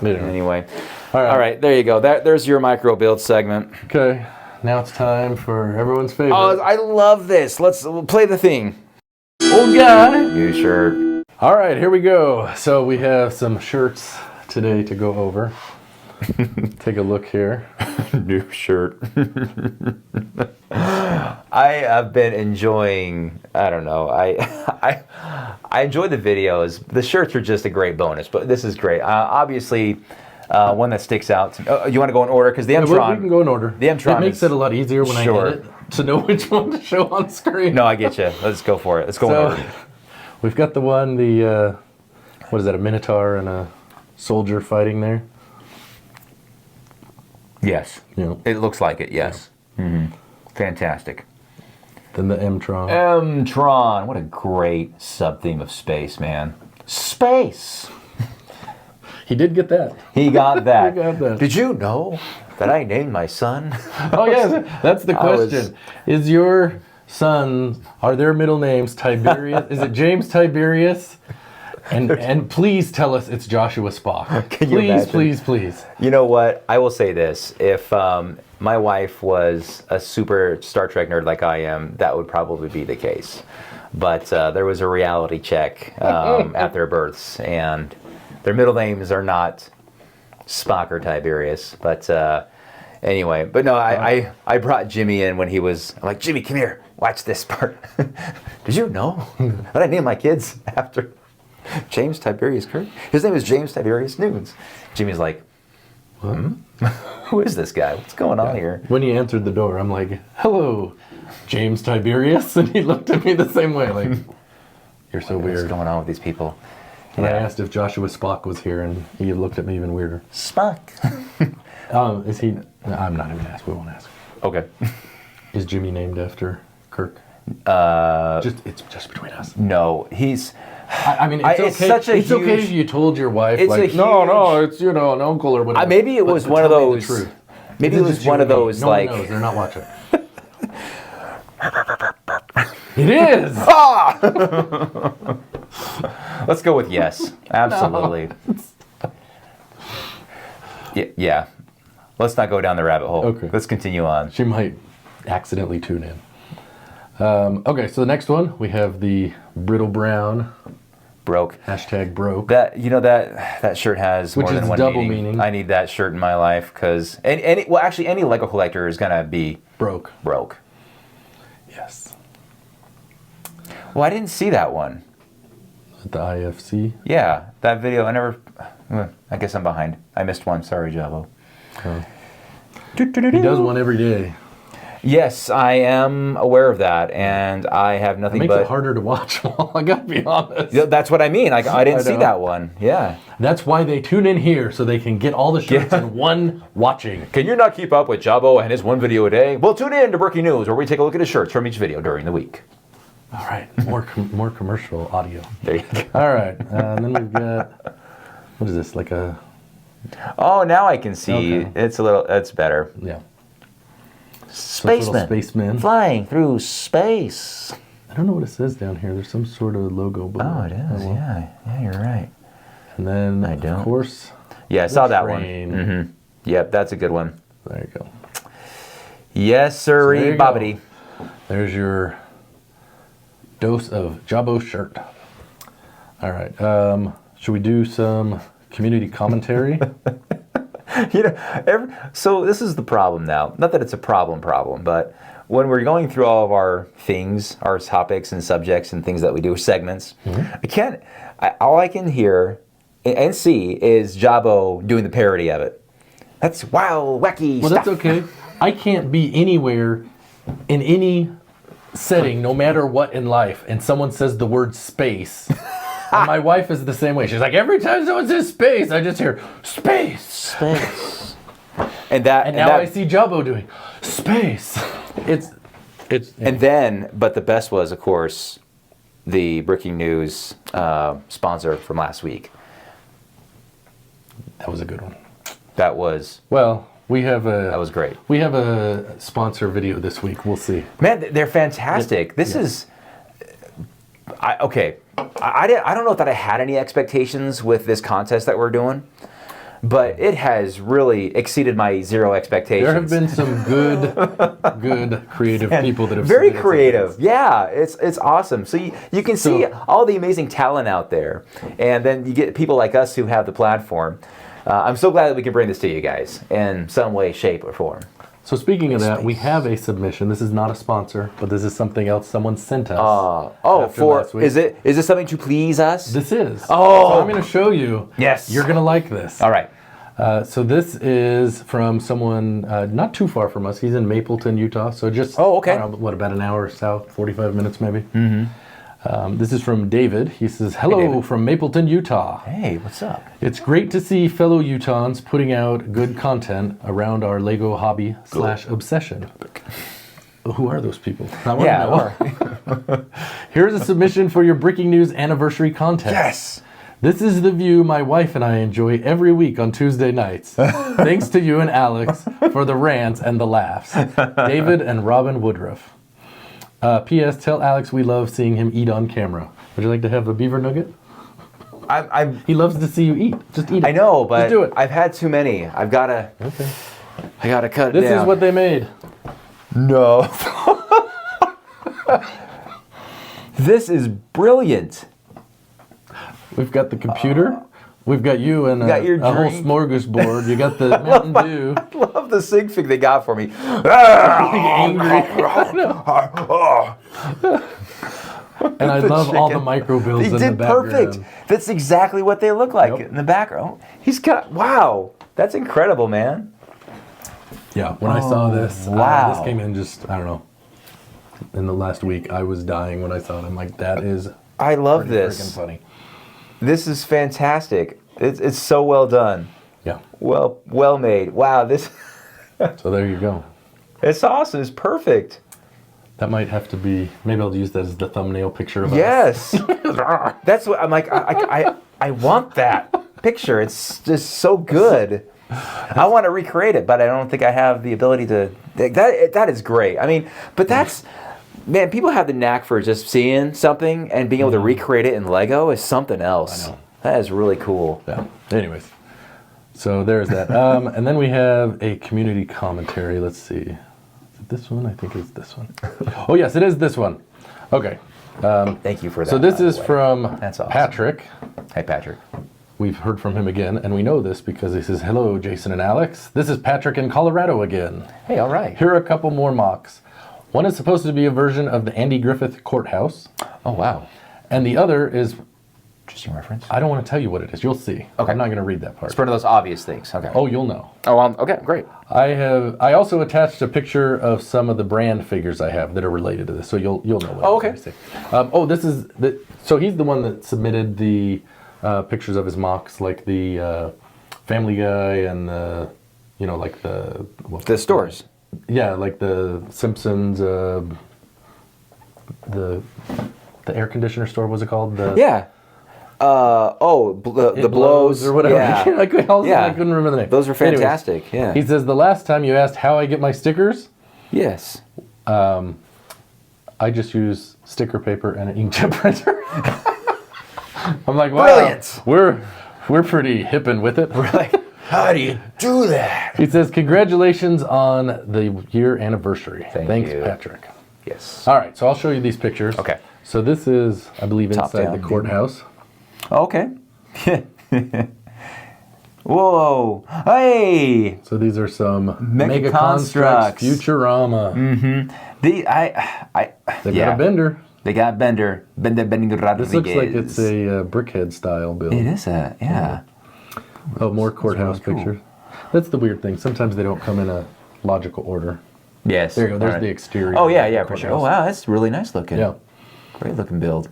[SPEAKER 2] Anyway. All right, there you go. There's your micro build segment.
[SPEAKER 3] Okay, now it's time for everyone's favorite.
[SPEAKER 2] Oh, I love this. Let's play the thing.
[SPEAKER 3] Old guy.
[SPEAKER 2] New shirt.
[SPEAKER 3] All right, here we go. So we have some shirts today to go over. Take a look here.
[SPEAKER 2] New shirt. I have been enjoying, I don't know, I enjoy the videos. The shirts are just a great bonus, but this is great. Obviously, one that sticks out. You want to go in order? Because the M-Tron...
[SPEAKER 3] we can go in order.
[SPEAKER 2] The M-Tron
[SPEAKER 3] it makes it a lot easier when I edit to know which one to show on screen.
[SPEAKER 2] No, I get you. Let's go for it. Let's go in order.
[SPEAKER 3] We've got the one, what is that, a Minotaur and a soldier fighting there?
[SPEAKER 2] Yes.
[SPEAKER 3] Yeah.
[SPEAKER 2] It looks like it, yes. Yeah. Mm-hmm. Fantastic.
[SPEAKER 3] Then the M-Tron.
[SPEAKER 2] M-Tron. What a great sub-theme of space, man. Space!
[SPEAKER 3] He did get that.
[SPEAKER 2] He got that.
[SPEAKER 3] He got that.
[SPEAKER 2] Did you know that I named my son?
[SPEAKER 3] Oh, yes. That's the question. Is your son, are their middle names Tiberius? Is it James Tiberius? And please tell us it's Joshua Spock.
[SPEAKER 2] Can you imagine?
[SPEAKER 3] Please.
[SPEAKER 2] You know what? I will say this. If my wife was a super Star Trek nerd like I am, that would probably be the case. But there was a reality check at their births, and their middle names are not Spock or Tiberius. But anyway, but no, I brought Jimmy in when he was, I'm like, Jimmy, come here. Watch this part. Did you know that I named my kids after James Tiberius Kirk? His name is James Tiberius Nunes. Jimmy's like, who is this guy? What's going on here?
[SPEAKER 3] When he answered the door, I'm like, hello, James Tiberius? And he looked at me the same way, like, you're so weird.
[SPEAKER 2] What's going on with these people?
[SPEAKER 3] And I asked if Joshua Spock was here, and he looked at me even weirder.
[SPEAKER 2] Spock.
[SPEAKER 3] Is he? I'm not even going to ask. We won't ask.
[SPEAKER 2] Okay.
[SPEAKER 3] Is Jimmy named after Kirk? It's just between us.
[SPEAKER 2] No, he's...
[SPEAKER 3] I mean, it's okay. It's okay if you told your wife, like, no, it's, you know, an uncle or whatever.
[SPEAKER 2] Maybe it was one of those. Maybe it was one of those, like.
[SPEAKER 3] No one knows. They're not watching. It is.
[SPEAKER 2] Let's go with yes. Absolutely. No. Yeah. Let's not go down the rabbit hole.
[SPEAKER 3] Okay.
[SPEAKER 2] Let's continue on.
[SPEAKER 3] She might accidentally tune in. Okay, so the next one we have the brittle brown.
[SPEAKER 2] Broke.
[SPEAKER 3] Hashtag broke.
[SPEAKER 2] That shirt has
[SPEAKER 3] Which
[SPEAKER 2] more than
[SPEAKER 3] is
[SPEAKER 2] one
[SPEAKER 3] double
[SPEAKER 2] meaning. I need that shirt in my life because any Lego collector is gonna be
[SPEAKER 3] broke.
[SPEAKER 2] Yes. Well, I didn't see that one.
[SPEAKER 3] At the IFC.
[SPEAKER 2] Yeah, that video. I guess I'm behind. I missed one. Sorry, Jabo.
[SPEAKER 3] Oh. He does one every day.
[SPEAKER 2] Yes, I am aware of that, and I have nothing but...
[SPEAKER 3] It makes it harder to watch. I gotta be honest.
[SPEAKER 2] Yeah, that's what I mean. I didn't see that one. Yeah.
[SPEAKER 3] That's why they tune in here, so they can get all the shirts in one watching.
[SPEAKER 2] Can you not keep up with Jabo and his one video a day? Well, tune in to Breaking News, where we take a look at his shirts from each video during the week.
[SPEAKER 3] All right, more commercial audio.
[SPEAKER 2] There you go.
[SPEAKER 3] All right, and then we've got... What is this, like a...
[SPEAKER 2] Oh, now I can see. Okay. It's better.
[SPEAKER 3] Yeah.
[SPEAKER 2] Spaceman flying through space.
[SPEAKER 3] I don't know what it says down here. There's some sort of logo below.
[SPEAKER 2] Oh, it is. Yeah, you're right.
[SPEAKER 3] And then, of course,
[SPEAKER 2] I saw that one. Mm-hmm. Yep, that's a good one.
[SPEAKER 3] There you go.
[SPEAKER 2] Yes, sirree, bobbity.
[SPEAKER 3] There's your dose of Jabo shirt. All right. Should we do some community commentary?
[SPEAKER 2] So this is the problem now. Not that it's a problem, but when we're going through all of our things, our topics and subjects and things that we do, segments, all I can hear and see is Jabo doing the parody of it. That's wild, wacky stuff.
[SPEAKER 3] Well, that's okay. I can't be anywhere in any setting, no matter what in life, and someone says the word space, And my wife is the same way. She's like, every time someone says space, I just hear space.
[SPEAKER 2] Space. And
[SPEAKER 3] now I see Jumbo doing space.
[SPEAKER 2] And then, but the best was, of course, the Breaking News sponsor from last week.
[SPEAKER 3] That was a good one.
[SPEAKER 2] That was...
[SPEAKER 3] Well, that was great. We have a sponsor video this week. We'll see.
[SPEAKER 2] Man, they're fantastic. This is... I don't know that I had any expectations with this contest that we're doing, but it has really exceeded my zero expectations.
[SPEAKER 3] There have been some good creative people that have
[SPEAKER 2] very creative. Yeah, it's awesome. So you can see all the amazing talent out there, and then you get people like us who have the platform. I'm so glad that we can bring this to you guys in some way, shape, or form.
[SPEAKER 3] So speaking of that, we have a submission. This is not a sponsor, but this is something else someone sent us.
[SPEAKER 2] Is this something to please us?
[SPEAKER 3] This is.
[SPEAKER 2] Oh,
[SPEAKER 3] so I'm going to show you.
[SPEAKER 2] Yes,
[SPEAKER 3] you're going to like this.
[SPEAKER 2] All right.
[SPEAKER 3] So this is from someone not too far from us. He's in Mapleton, Utah. So just about an hour south, 45 minutes maybe.
[SPEAKER 2] Mm-hmm.
[SPEAKER 3] This is from David. He says, hello from Mapleton, Utah.
[SPEAKER 2] Hey, what's up?
[SPEAKER 3] It's great to see fellow Utahns putting out good content around our Lego hobby / obsession. Who are those people? Here's a submission for your Breaking News anniversary contest.
[SPEAKER 2] Yes!
[SPEAKER 3] This is the view my wife and I enjoy every week on Tuesday nights. Thanks to you and Alex for the rants and the laughs. David and Robin Woodruff. P.S. Tell Alex we love seeing him eat on camera. Would you like to have a beaver nugget? He loves to see you eat. Just eat it.
[SPEAKER 2] I know, but
[SPEAKER 3] just do it.
[SPEAKER 2] I've had too many. I gotta cut it down.
[SPEAKER 3] This is what they made.
[SPEAKER 2] No. This is brilliant.
[SPEAKER 3] We've got the computer. We've got you and a whole smorgasbord. You got the Mountain Dew.
[SPEAKER 2] I love the sig fig they got for me.
[SPEAKER 3] Angry. And I love all the micro builds in the background.
[SPEAKER 2] He did perfect. That's exactly what they look like in the background. Wow. That's incredible, man.
[SPEAKER 3] Yeah, when I saw this, this came in just, I don't know, in the last week. I was dying when I saw it. I'm like, that is
[SPEAKER 2] I love this.
[SPEAKER 3] Freaking funny.
[SPEAKER 2] This is fantastic. It's so well done.
[SPEAKER 3] Yeah.
[SPEAKER 2] Well made. Wow, this...
[SPEAKER 3] So there you go.
[SPEAKER 2] It's awesome. It's perfect.
[SPEAKER 3] That might have to be... Maybe I'll use that as the thumbnail picture of
[SPEAKER 2] us. Yes. That's what I'm like. I want that picture. It's just so good. I want to recreate it, but I don't think I have the ability to... That is great. I mean, but that's... Man, people have the knack for just seeing something and being able to recreate it in Lego is something else.
[SPEAKER 3] I know.
[SPEAKER 2] That is really cool.
[SPEAKER 3] Yeah. Anyways, so there's that. And then we have a community commentary. Let's see. Is it this one? I think it's this one. Oh, yes, it is this one. Okay.
[SPEAKER 2] Thank you for that.
[SPEAKER 3] So this is from
[SPEAKER 2] That's awesome.
[SPEAKER 3] Patrick.
[SPEAKER 2] Hey, Patrick.
[SPEAKER 3] We've heard from him again, and we know this because he says, hello, Jason and Alex. This is Patrick in Colorado again.
[SPEAKER 2] Hey, all right.
[SPEAKER 3] Here are a couple more MOCs. One is supposed to be a version of the Andy Griffith Courthouse.
[SPEAKER 2] Oh, wow.
[SPEAKER 3] And the other is...
[SPEAKER 2] Interesting reference.
[SPEAKER 3] I don't want to tell you what it is. You'll see. Okay. I'm not going to read that part.
[SPEAKER 2] It's one of those obvious things. Okay.
[SPEAKER 3] Oh, you'll know.
[SPEAKER 2] Oh, okay, great.
[SPEAKER 3] I also attached a picture of some of the brand figures I have that are related to this, so you'll know what I'm going to say. This is... So he's the one that submitted the pictures of his MOCs, like the Family Guy and the, like the...
[SPEAKER 2] The stores.
[SPEAKER 3] Yeah, like the Simpsons, the air conditioner store, what's it called?
[SPEAKER 2] The blows
[SPEAKER 3] or whatever.
[SPEAKER 2] Yeah.
[SPEAKER 3] I couldn't remember the name.
[SPEAKER 2] Those are fantastic.
[SPEAKER 3] Anyways,
[SPEAKER 2] yeah.
[SPEAKER 3] He says, the last time you asked how I get my stickers,
[SPEAKER 2] yes,
[SPEAKER 3] I just use sticker paper and an inkjet printer. I'm like, wow,
[SPEAKER 2] brilliant.
[SPEAKER 3] We're pretty hippin' with it.
[SPEAKER 2] We're like, how do you do that?
[SPEAKER 3] He says, congratulations on the year anniversary. Thanks,
[SPEAKER 2] you.
[SPEAKER 3] Patrick.
[SPEAKER 2] Yes.
[SPEAKER 3] All right, so I'll show you these pictures.
[SPEAKER 2] Okay.
[SPEAKER 3] So this is, I believe, inside the courthouse.
[SPEAKER 2] Okay. Whoa. Hey.
[SPEAKER 3] So these are some
[SPEAKER 2] Mega Constructs.
[SPEAKER 3] Futurama.
[SPEAKER 2] Mm-hmm.
[SPEAKER 3] They've got a Bender.
[SPEAKER 2] They got Bender Rodriguez.
[SPEAKER 3] This looks like it's a Brickhead style build.
[SPEAKER 2] It is yeah.
[SPEAKER 3] Oh, more courthouse pictures. That's the weird thing. Sometimes they don't come in a logical order.
[SPEAKER 2] Yes.
[SPEAKER 3] There you go. There's the exterior.
[SPEAKER 2] Oh, yeah, for sure. Oh, wow, that's really nice looking.
[SPEAKER 3] Yeah.
[SPEAKER 2] Great looking build.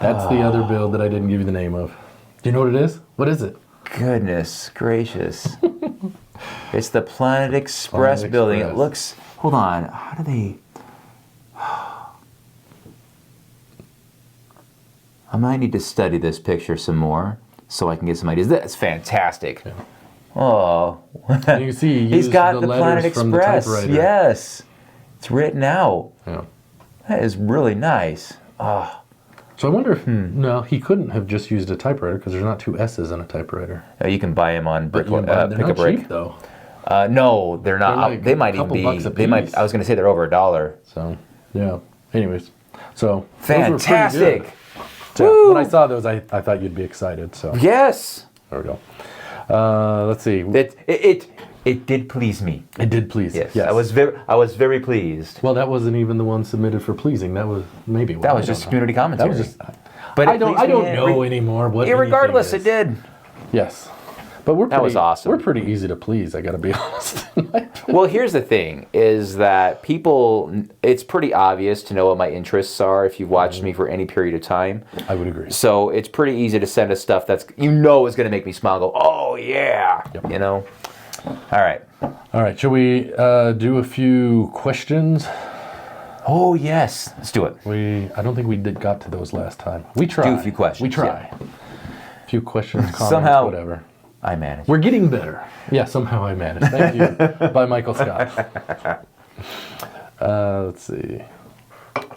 [SPEAKER 3] That's the other build that I didn't give you the name of. Do you know what it is? What is it?
[SPEAKER 2] Goodness gracious. It's the Planet Express building. It looks... Hold on. How do they... I might need to study this picture some more so I can get some ideas. That's fantastic.
[SPEAKER 3] Yeah.
[SPEAKER 2] Oh.
[SPEAKER 3] And you can see
[SPEAKER 2] he's got the Planet
[SPEAKER 3] from the
[SPEAKER 2] Express.
[SPEAKER 3] typewriter.
[SPEAKER 2] Yes. It's written out.
[SPEAKER 3] Yeah.
[SPEAKER 2] That is really nice. Oh.
[SPEAKER 3] So I wonder if... No, he couldn't have just used a typewriter because there's not 2 S's on a typewriter.
[SPEAKER 2] You can buy them on brick.
[SPEAKER 3] They're
[SPEAKER 2] Pick
[SPEAKER 3] not
[SPEAKER 2] a Brick.
[SPEAKER 3] cheap, though.
[SPEAKER 2] No, they're not.
[SPEAKER 3] They're like
[SPEAKER 2] they might
[SPEAKER 3] a
[SPEAKER 2] even
[SPEAKER 3] couple
[SPEAKER 2] be.
[SPEAKER 3] bucks a
[SPEAKER 2] They might.
[SPEAKER 3] piece.
[SPEAKER 2] I was going to say they're over $1.
[SPEAKER 3] So, yeah. Anyways. So,
[SPEAKER 2] Fantastic.
[SPEAKER 3] those were pretty good. So, when I saw those, I thought you'd be excited. So
[SPEAKER 2] Yes.
[SPEAKER 3] there we go. Let's see.
[SPEAKER 2] It did please me.
[SPEAKER 3] It did please.
[SPEAKER 2] Yes.
[SPEAKER 3] Yes.
[SPEAKER 2] I was very pleased.
[SPEAKER 3] Well, that wasn't even the one submitted for pleasing. That was maybe one.
[SPEAKER 2] That was just community
[SPEAKER 3] That
[SPEAKER 2] commentary.
[SPEAKER 3] was just.
[SPEAKER 2] But
[SPEAKER 3] I don't know anymore what.
[SPEAKER 2] Irregardless,
[SPEAKER 3] anything
[SPEAKER 2] it
[SPEAKER 3] is.
[SPEAKER 2] did.
[SPEAKER 3] Yes. But we're pretty,
[SPEAKER 2] That was awesome.
[SPEAKER 3] We're pretty easy to please. I got to be honest.
[SPEAKER 2] Well, here's the thing: is that people? It's pretty obvious to know what my interests are if you've watched me for any period of time.
[SPEAKER 3] I would agree.
[SPEAKER 2] So it's pretty easy to send us stuff that's is going to make me smile. And go, oh yeah,
[SPEAKER 3] Yep.
[SPEAKER 2] you know. All right.
[SPEAKER 3] All right. Shall we do a few questions?
[SPEAKER 2] Oh yes, let's do it.
[SPEAKER 3] I don't think we got to those last time. We try.
[SPEAKER 2] Do a few questions,
[SPEAKER 3] We try.
[SPEAKER 2] yeah.
[SPEAKER 3] A few questions, comments,
[SPEAKER 2] Somehow-
[SPEAKER 3] whatever.
[SPEAKER 2] I managed.
[SPEAKER 3] We're getting better. Yeah, somehow I managed. Thank you. By Michael Scott. Let's see.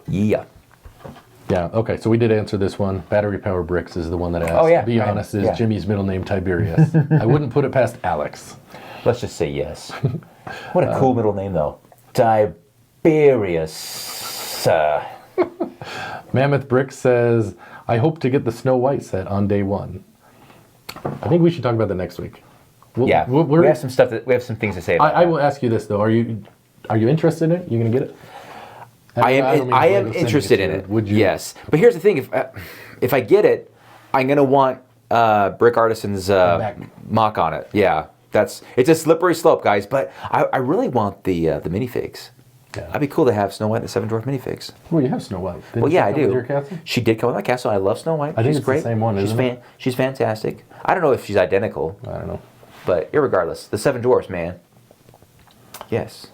[SPEAKER 2] Yeah.
[SPEAKER 3] Yeah, okay, so we did answer this one. Battery Power Bricks is the one that asked.
[SPEAKER 2] Oh, yeah.
[SPEAKER 3] Be
[SPEAKER 2] Right.
[SPEAKER 3] honest, is
[SPEAKER 2] Yeah.
[SPEAKER 3] Jimmy's middle name Tiberius? I wouldn't put it past Alex.
[SPEAKER 2] Let's just say yes. What a cool middle name, though. Tiberius.
[SPEAKER 3] Mammoth Brick says, I hope to get the Snow White set on day 1. I think we should talk about that next week.
[SPEAKER 2] We have some stuff we have some things to say about
[SPEAKER 3] I will ask you this though: Are you interested in it? You gonna get it?
[SPEAKER 2] I am interested in it.
[SPEAKER 3] Would you?
[SPEAKER 2] Yes, but here's the thing: if I get it, I'm gonna want Brick Artisan's mock on it. Yeah, it's a slippery slope, guys. But I really want the minifigs.
[SPEAKER 3] Yeah.
[SPEAKER 2] That'd be cool to have Snow White and the Seven Dwarf minifigs.
[SPEAKER 3] Well, you have Snow White.
[SPEAKER 2] Well, yeah, I do.
[SPEAKER 3] Your castle?
[SPEAKER 2] She did come with my castle. I love Snow White.
[SPEAKER 3] I think
[SPEAKER 2] she's
[SPEAKER 3] it's
[SPEAKER 2] great.
[SPEAKER 3] the same one, isn't it?
[SPEAKER 2] She's fantastic. I don't know if she's identical,
[SPEAKER 3] I don't know.
[SPEAKER 2] but irregardless, the Seven Dwarfs, man. Yes.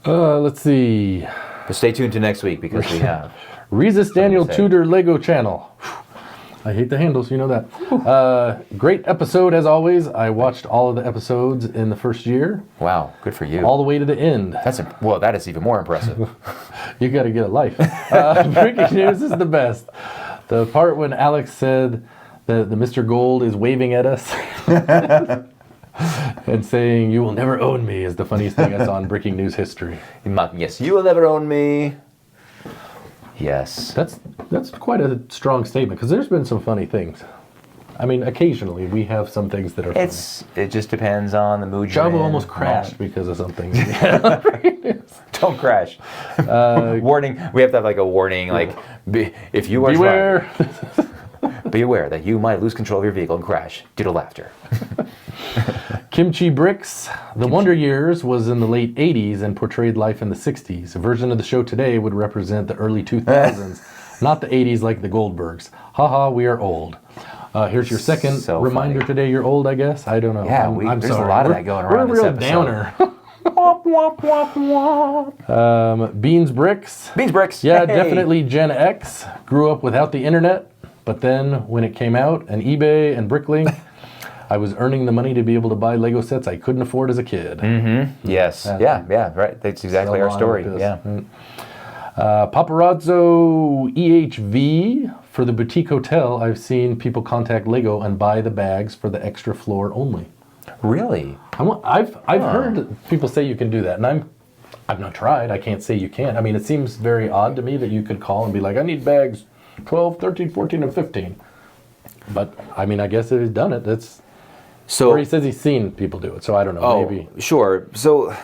[SPEAKER 3] Let's see.
[SPEAKER 2] But stay tuned to next week because we have.
[SPEAKER 3] Rezus Daniel
[SPEAKER 2] say.
[SPEAKER 3] Tudor Lego channel. I hate the handles, you know that. Great episode as always. I watched all of the episodes in the first year,
[SPEAKER 2] Wow, good for you.
[SPEAKER 3] all the way to the end.
[SPEAKER 2] That is even more impressive.
[SPEAKER 3] You got to get a life. Breaking news is the best. The part when Alex said that the Mr. Gold is waving at us and saying, "You will never own me," is the funniest thing I saw in breaking news history.
[SPEAKER 2] Yes, you will never own me. Yes.
[SPEAKER 3] That's quite a strong statement because there's been some funny things. I mean, occasionally we have some things that are funny.
[SPEAKER 2] It just depends on the mood you're in.
[SPEAKER 3] Java almost crashed because of something.
[SPEAKER 2] Don't crash. Warning. We have to have like a warning, like if you are
[SPEAKER 3] Beware.
[SPEAKER 2] be aware that you might lose control of your vehicle and crash due to laughter.
[SPEAKER 3] Kimchi Bricks. The Wonder Years was in the late 80s and portrayed life in the 60s. A version of the show today would represent the early 2000s, not the 80s like the Goldbergs. Haha, we are old. Here's your second
[SPEAKER 2] So
[SPEAKER 3] reminder
[SPEAKER 2] funny.
[SPEAKER 3] today. You're old, I guess. I don't know.
[SPEAKER 2] Yeah,
[SPEAKER 3] I'm
[SPEAKER 2] there's
[SPEAKER 3] sorry.
[SPEAKER 2] a lot of that going around
[SPEAKER 3] We're a
[SPEAKER 2] this
[SPEAKER 3] real
[SPEAKER 2] episode.
[SPEAKER 3] downer. Beans Bricks.
[SPEAKER 2] Beans Bricks.
[SPEAKER 3] Yeah,
[SPEAKER 2] Hey.
[SPEAKER 3] definitely Gen X. Grew up without the internet, but then when it came out and eBay and Bricklink, I was earning the money to be able to buy Lego sets I couldn't afford as a kid.
[SPEAKER 2] Yes. Yeah. Right. That's exactly our story. Yeah.
[SPEAKER 3] Paparazzo EHV. For the boutique hotel, I've seen people contact Lego and buy the bags for the extra floor only.
[SPEAKER 2] Really?
[SPEAKER 3] I've heard people say you can do that, and I've not tried. I can't say you can't. I mean, it seems very odd to me that you could call and be like, I need bags 12, 13, 14, and 15. But, I mean, I guess if he's done it, that's...
[SPEAKER 2] So.
[SPEAKER 3] Or he says he's seen people do it, so I don't know,
[SPEAKER 2] Oh,
[SPEAKER 3] maybe.
[SPEAKER 2] sure. So,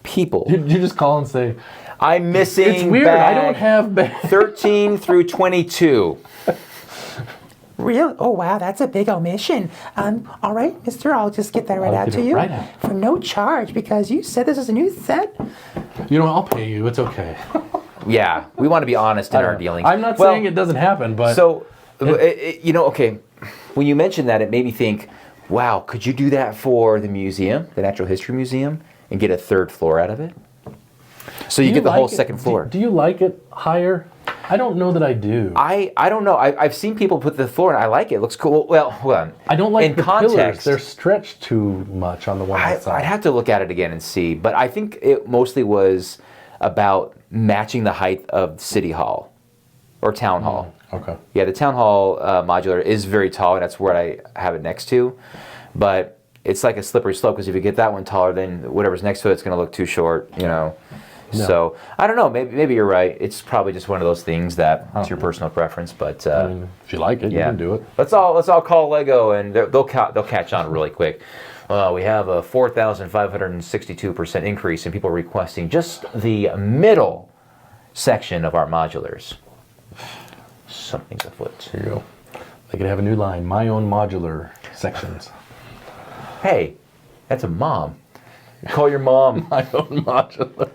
[SPEAKER 2] people.
[SPEAKER 3] You just call and say,
[SPEAKER 2] I'm missing.
[SPEAKER 3] it's weird, I don't have bags.
[SPEAKER 2] 13 through 22.
[SPEAKER 5] Real? Oh, wow, that's a big omission. All right, mister, I'll just get that right
[SPEAKER 3] I'll
[SPEAKER 5] out
[SPEAKER 3] get
[SPEAKER 5] to
[SPEAKER 3] it
[SPEAKER 5] you
[SPEAKER 3] right out.
[SPEAKER 5] for no charge because you said this is a new set.
[SPEAKER 3] You know what, I'll pay you, it's okay.
[SPEAKER 2] Yeah, we want to be honest in our dealings.
[SPEAKER 3] I'm not saying it doesn't happen, but
[SPEAKER 2] so okay. When you mentioned that, it made me think, wow, could you do that for the museum, the Natural History Museum, and get a third floor out of it? So you get the whole second floor.
[SPEAKER 3] Do you like it higher? I don't know that I do.
[SPEAKER 2] I don't know. I've seen people put the floor, and I like it. It looks cool. Well, hold on.
[SPEAKER 3] I don't like
[SPEAKER 2] in
[SPEAKER 3] the
[SPEAKER 2] context,
[SPEAKER 3] pillars. They're stretched too much on the one side.
[SPEAKER 2] I'd have to look at it again and see. But I think it mostly was about matching the height of City Hall or Town Hall.
[SPEAKER 3] Okay.
[SPEAKER 2] Yeah, the Town Hall modular is very tall, and that's where I have it next to. But it's like a slippery slope, because if you get that one taller, then whatever's next to it's going to look too short, No. So I don't know. Maybe you're right. It's probably just one of those things that it's your personal preference. But
[SPEAKER 3] I mean, if you like it, you can do it.
[SPEAKER 2] Let's all call Lego, and they'll catch on really quick. We have a 4,562% increase in people requesting just the middle section of our modulars. Something's afoot.
[SPEAKER 3] There you go. They could have a new line, my own modular sections.
[SPEAKER 2] Hey, that's a mom. Call your mom.
[SPEAKER 3] My own modular.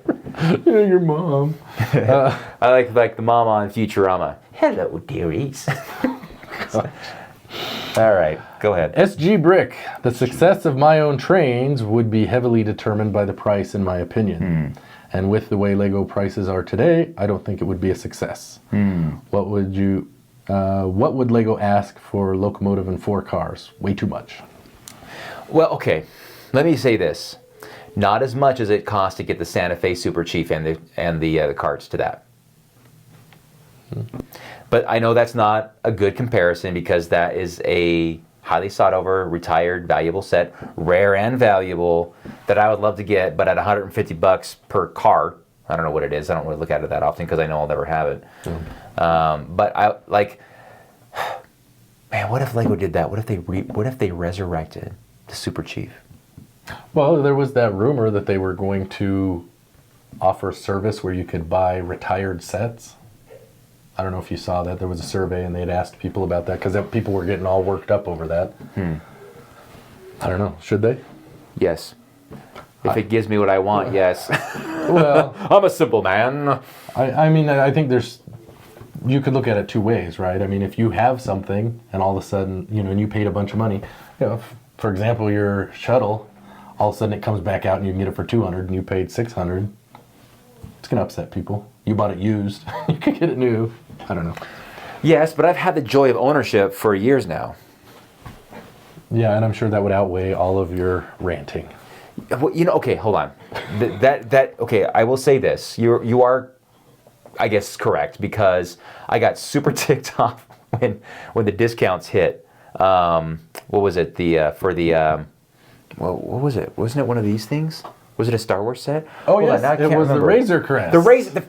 [SPEAKER 3] Yeah, your mom.
[SPEAKER 2] I like the mom on Futurama. Hello, dearies. All right, go ahead.
[SPEAKER 3] SG Brick. The success of my own trains would be heavily determined by the price, in my opinion. And with the way Lego prices are today, I don't think it would be a success. What would Lego ask for locomotive and 4 cars? Way too much.
[SPEAKER 2] Well, okay. Let me say this. Not as much as it costs to get the Santa Fe Super Chief and the carts to that. But I know that's not a good comparison, because that is a highly sought over, retired, valuable set, rare and valuable, that I would love to get, but at $150 per car. I don't know what it is. I don't really look at it that often, because I know I'll never have it. But I like, man, what if Lego did that? What if they resurrected the Super Chief?
[SPEAKER 3] Well, there was that rumor that they were going to offer a service where you could buy retired sets. I don't know if you saw that. There was a survey, and they had asked people about that, because people were getting all worked up over that. I don't know. Should they?
[SPEAKER 2] Yes. If it gives me what I want, yes.
[SPEAKER 3] Well,
[SPEAKER 2] I'm a simple man.
[SPEAKER 3] I mean, I think you could look at it two ways, right? I mean, if you have something, and all of a sudden, and you paid a bunch of money, for example, your shuttle, all of a sudden it comes back out and you can get it for $200 and you paid $600. It's going to upset people. You bought it used. You could get it new. I don't know.
[SPEAKER 2] Yes, but I've had the joy of ownership for years now.
[SPEAKER 3] Yeah, and I'm sure that would outweigh all of your ranting.
[SPEAKER 2] Well, okay, hold on. Okay, I will say this. You are, I guess, correct, because I got super ticked off when the discounts hit. What was it? What was it? Wasn't it one of these things? Was it a Star Wars set?
[SPEAKER 3] Oh, yes, it was the Razor Crest.
[SPEAKER 2] The Razor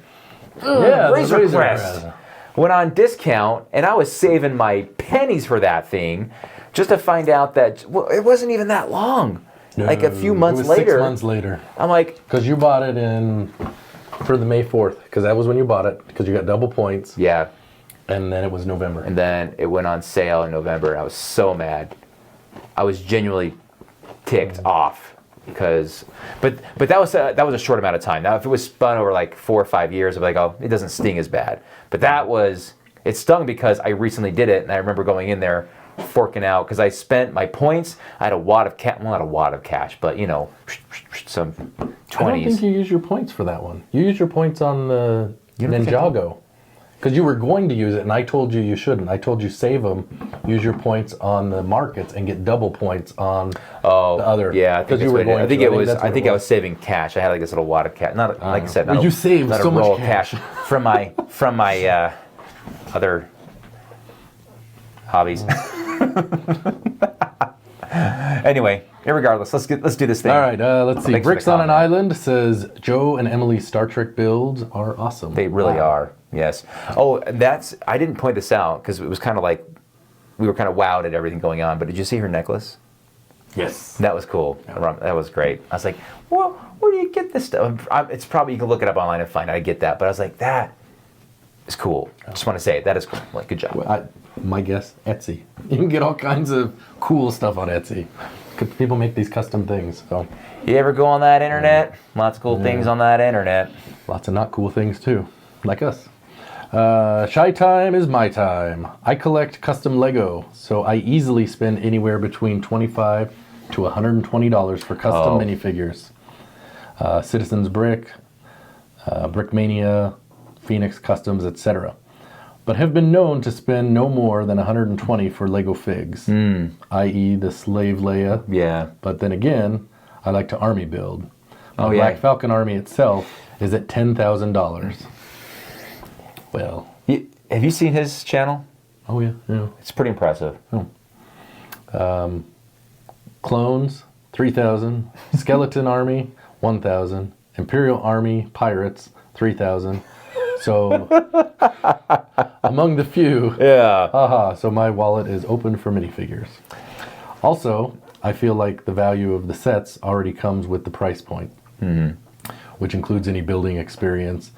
[SPEAKER 2] Crest went on discount, and I was saving my pennies for that thing, just to find out that it wasn't even that long.
[SPEAKER 3] No,
[SPEAKER 2] like a few months
[SPEAKER 3] it was
[SPEAKER 2] later.
[SPEAKER 3] 6 months later.
[SPEAKER 2] I'm like,
[SPEAKER 3] because you bought it for the May 4th, because that was when you bought it, because you got double points.
[SPEAKER 2] Yeah.
[SPEAKER 3] And then it was November.
[SPEAKER 2] And then it went on sale in November. I was so mad. I was genuinely ticked off, because, but that was a short amount of time. Now, if it was spun over like 4 or 5 years, I'd be like, oh, it doesn't sting as bad. But it stung because I recently did it, and I remember going in there, forking out, because I spent my points. I had a wad of cash, well, not a wad of cash, but some 20s.
[SPEAKER 3] I don't think you used your points for that one. You used your points on the Ninjago. Because you were going to use it, and I told you shouldn't. I told you save them, use your points on the markets, and get double points on the other.
[SPEAKER 2] Yeah, I think
[SPEAKER 3] you were going.
[SPEAKER 2] I think I was saving cash. I had like this little wad of cash. Not like I said.
[SPEAKER 3] Well, you saved
[SPEAKER 2] not
[SPEAKER 3] so
[SPEAKER 2] a roll
[SPEAKER 3] much
[SPEAKER 2] of cash from my other hobbies. Anyway, irregardless, let's do this thing.
[SPEAKER 3] All right, let's see.
[SPEAKER 2] Thanks for
[SPEAKER 3] Bricks
[SPEAKER 2] the
[SPEAKER 3] on an
[SPEAKER 2] comment.
[SPEAKER 3] Island says Joe and Emily's Star Trek builds are awesome.
[SPEAKER 2] They really are. Yes. Oh, I didn't point this out because it was kind of like we were kind of wowed at everything going on. But did you see her necklace?
[SPEAKER 3] Yes.
[SPEAKER 2] That was cool. That was great. I was like, well, where do you get this stuff? It's probably, you can look it up online and find out. I get that. But I was like, that is cool. I just want to say it. That is cool. Like, good job.
[SPEAKER 3] Well, my guess, Etsy. You can get all kinds of cool stuff on Etsy. People make these custom things. So
[SPEAKER 2] you ever go on that internet? Lots of cool things on that internet.
[SPEAKER 3] Lots of not cool things too. like us. Shy time is my time. I collect custom Lego, so I easily spend anywhere between $25 to $120 for custom minifigures. Citizens Brick, Brickmania, Phoenix Customs, etc. But have been known to spend no more than $120 for Lego figs, i.e. the Slave Leia.
[SPEAKER 2] Yeah.
[SPEAKER 3] But then again, I like to army build. The Black Falcon army itself is at $10,000. Well,
[SPEAKER 2] have you seen his channel?
[SPEAKER 3] oh yeah.
[SPEAKER 2] It's pretty impressive.
[SPEAKER 3] Clones, 3,000. Skeleton Army, 1,000. Imperial Army Pirates, 3,000. So, among the few.
[SPEAKER 2] Yeah.
[SPEAKER 3] So my wallet is open for minifigures. Also, I feel like the value of the sets already comes with the price point, which includes any building experience,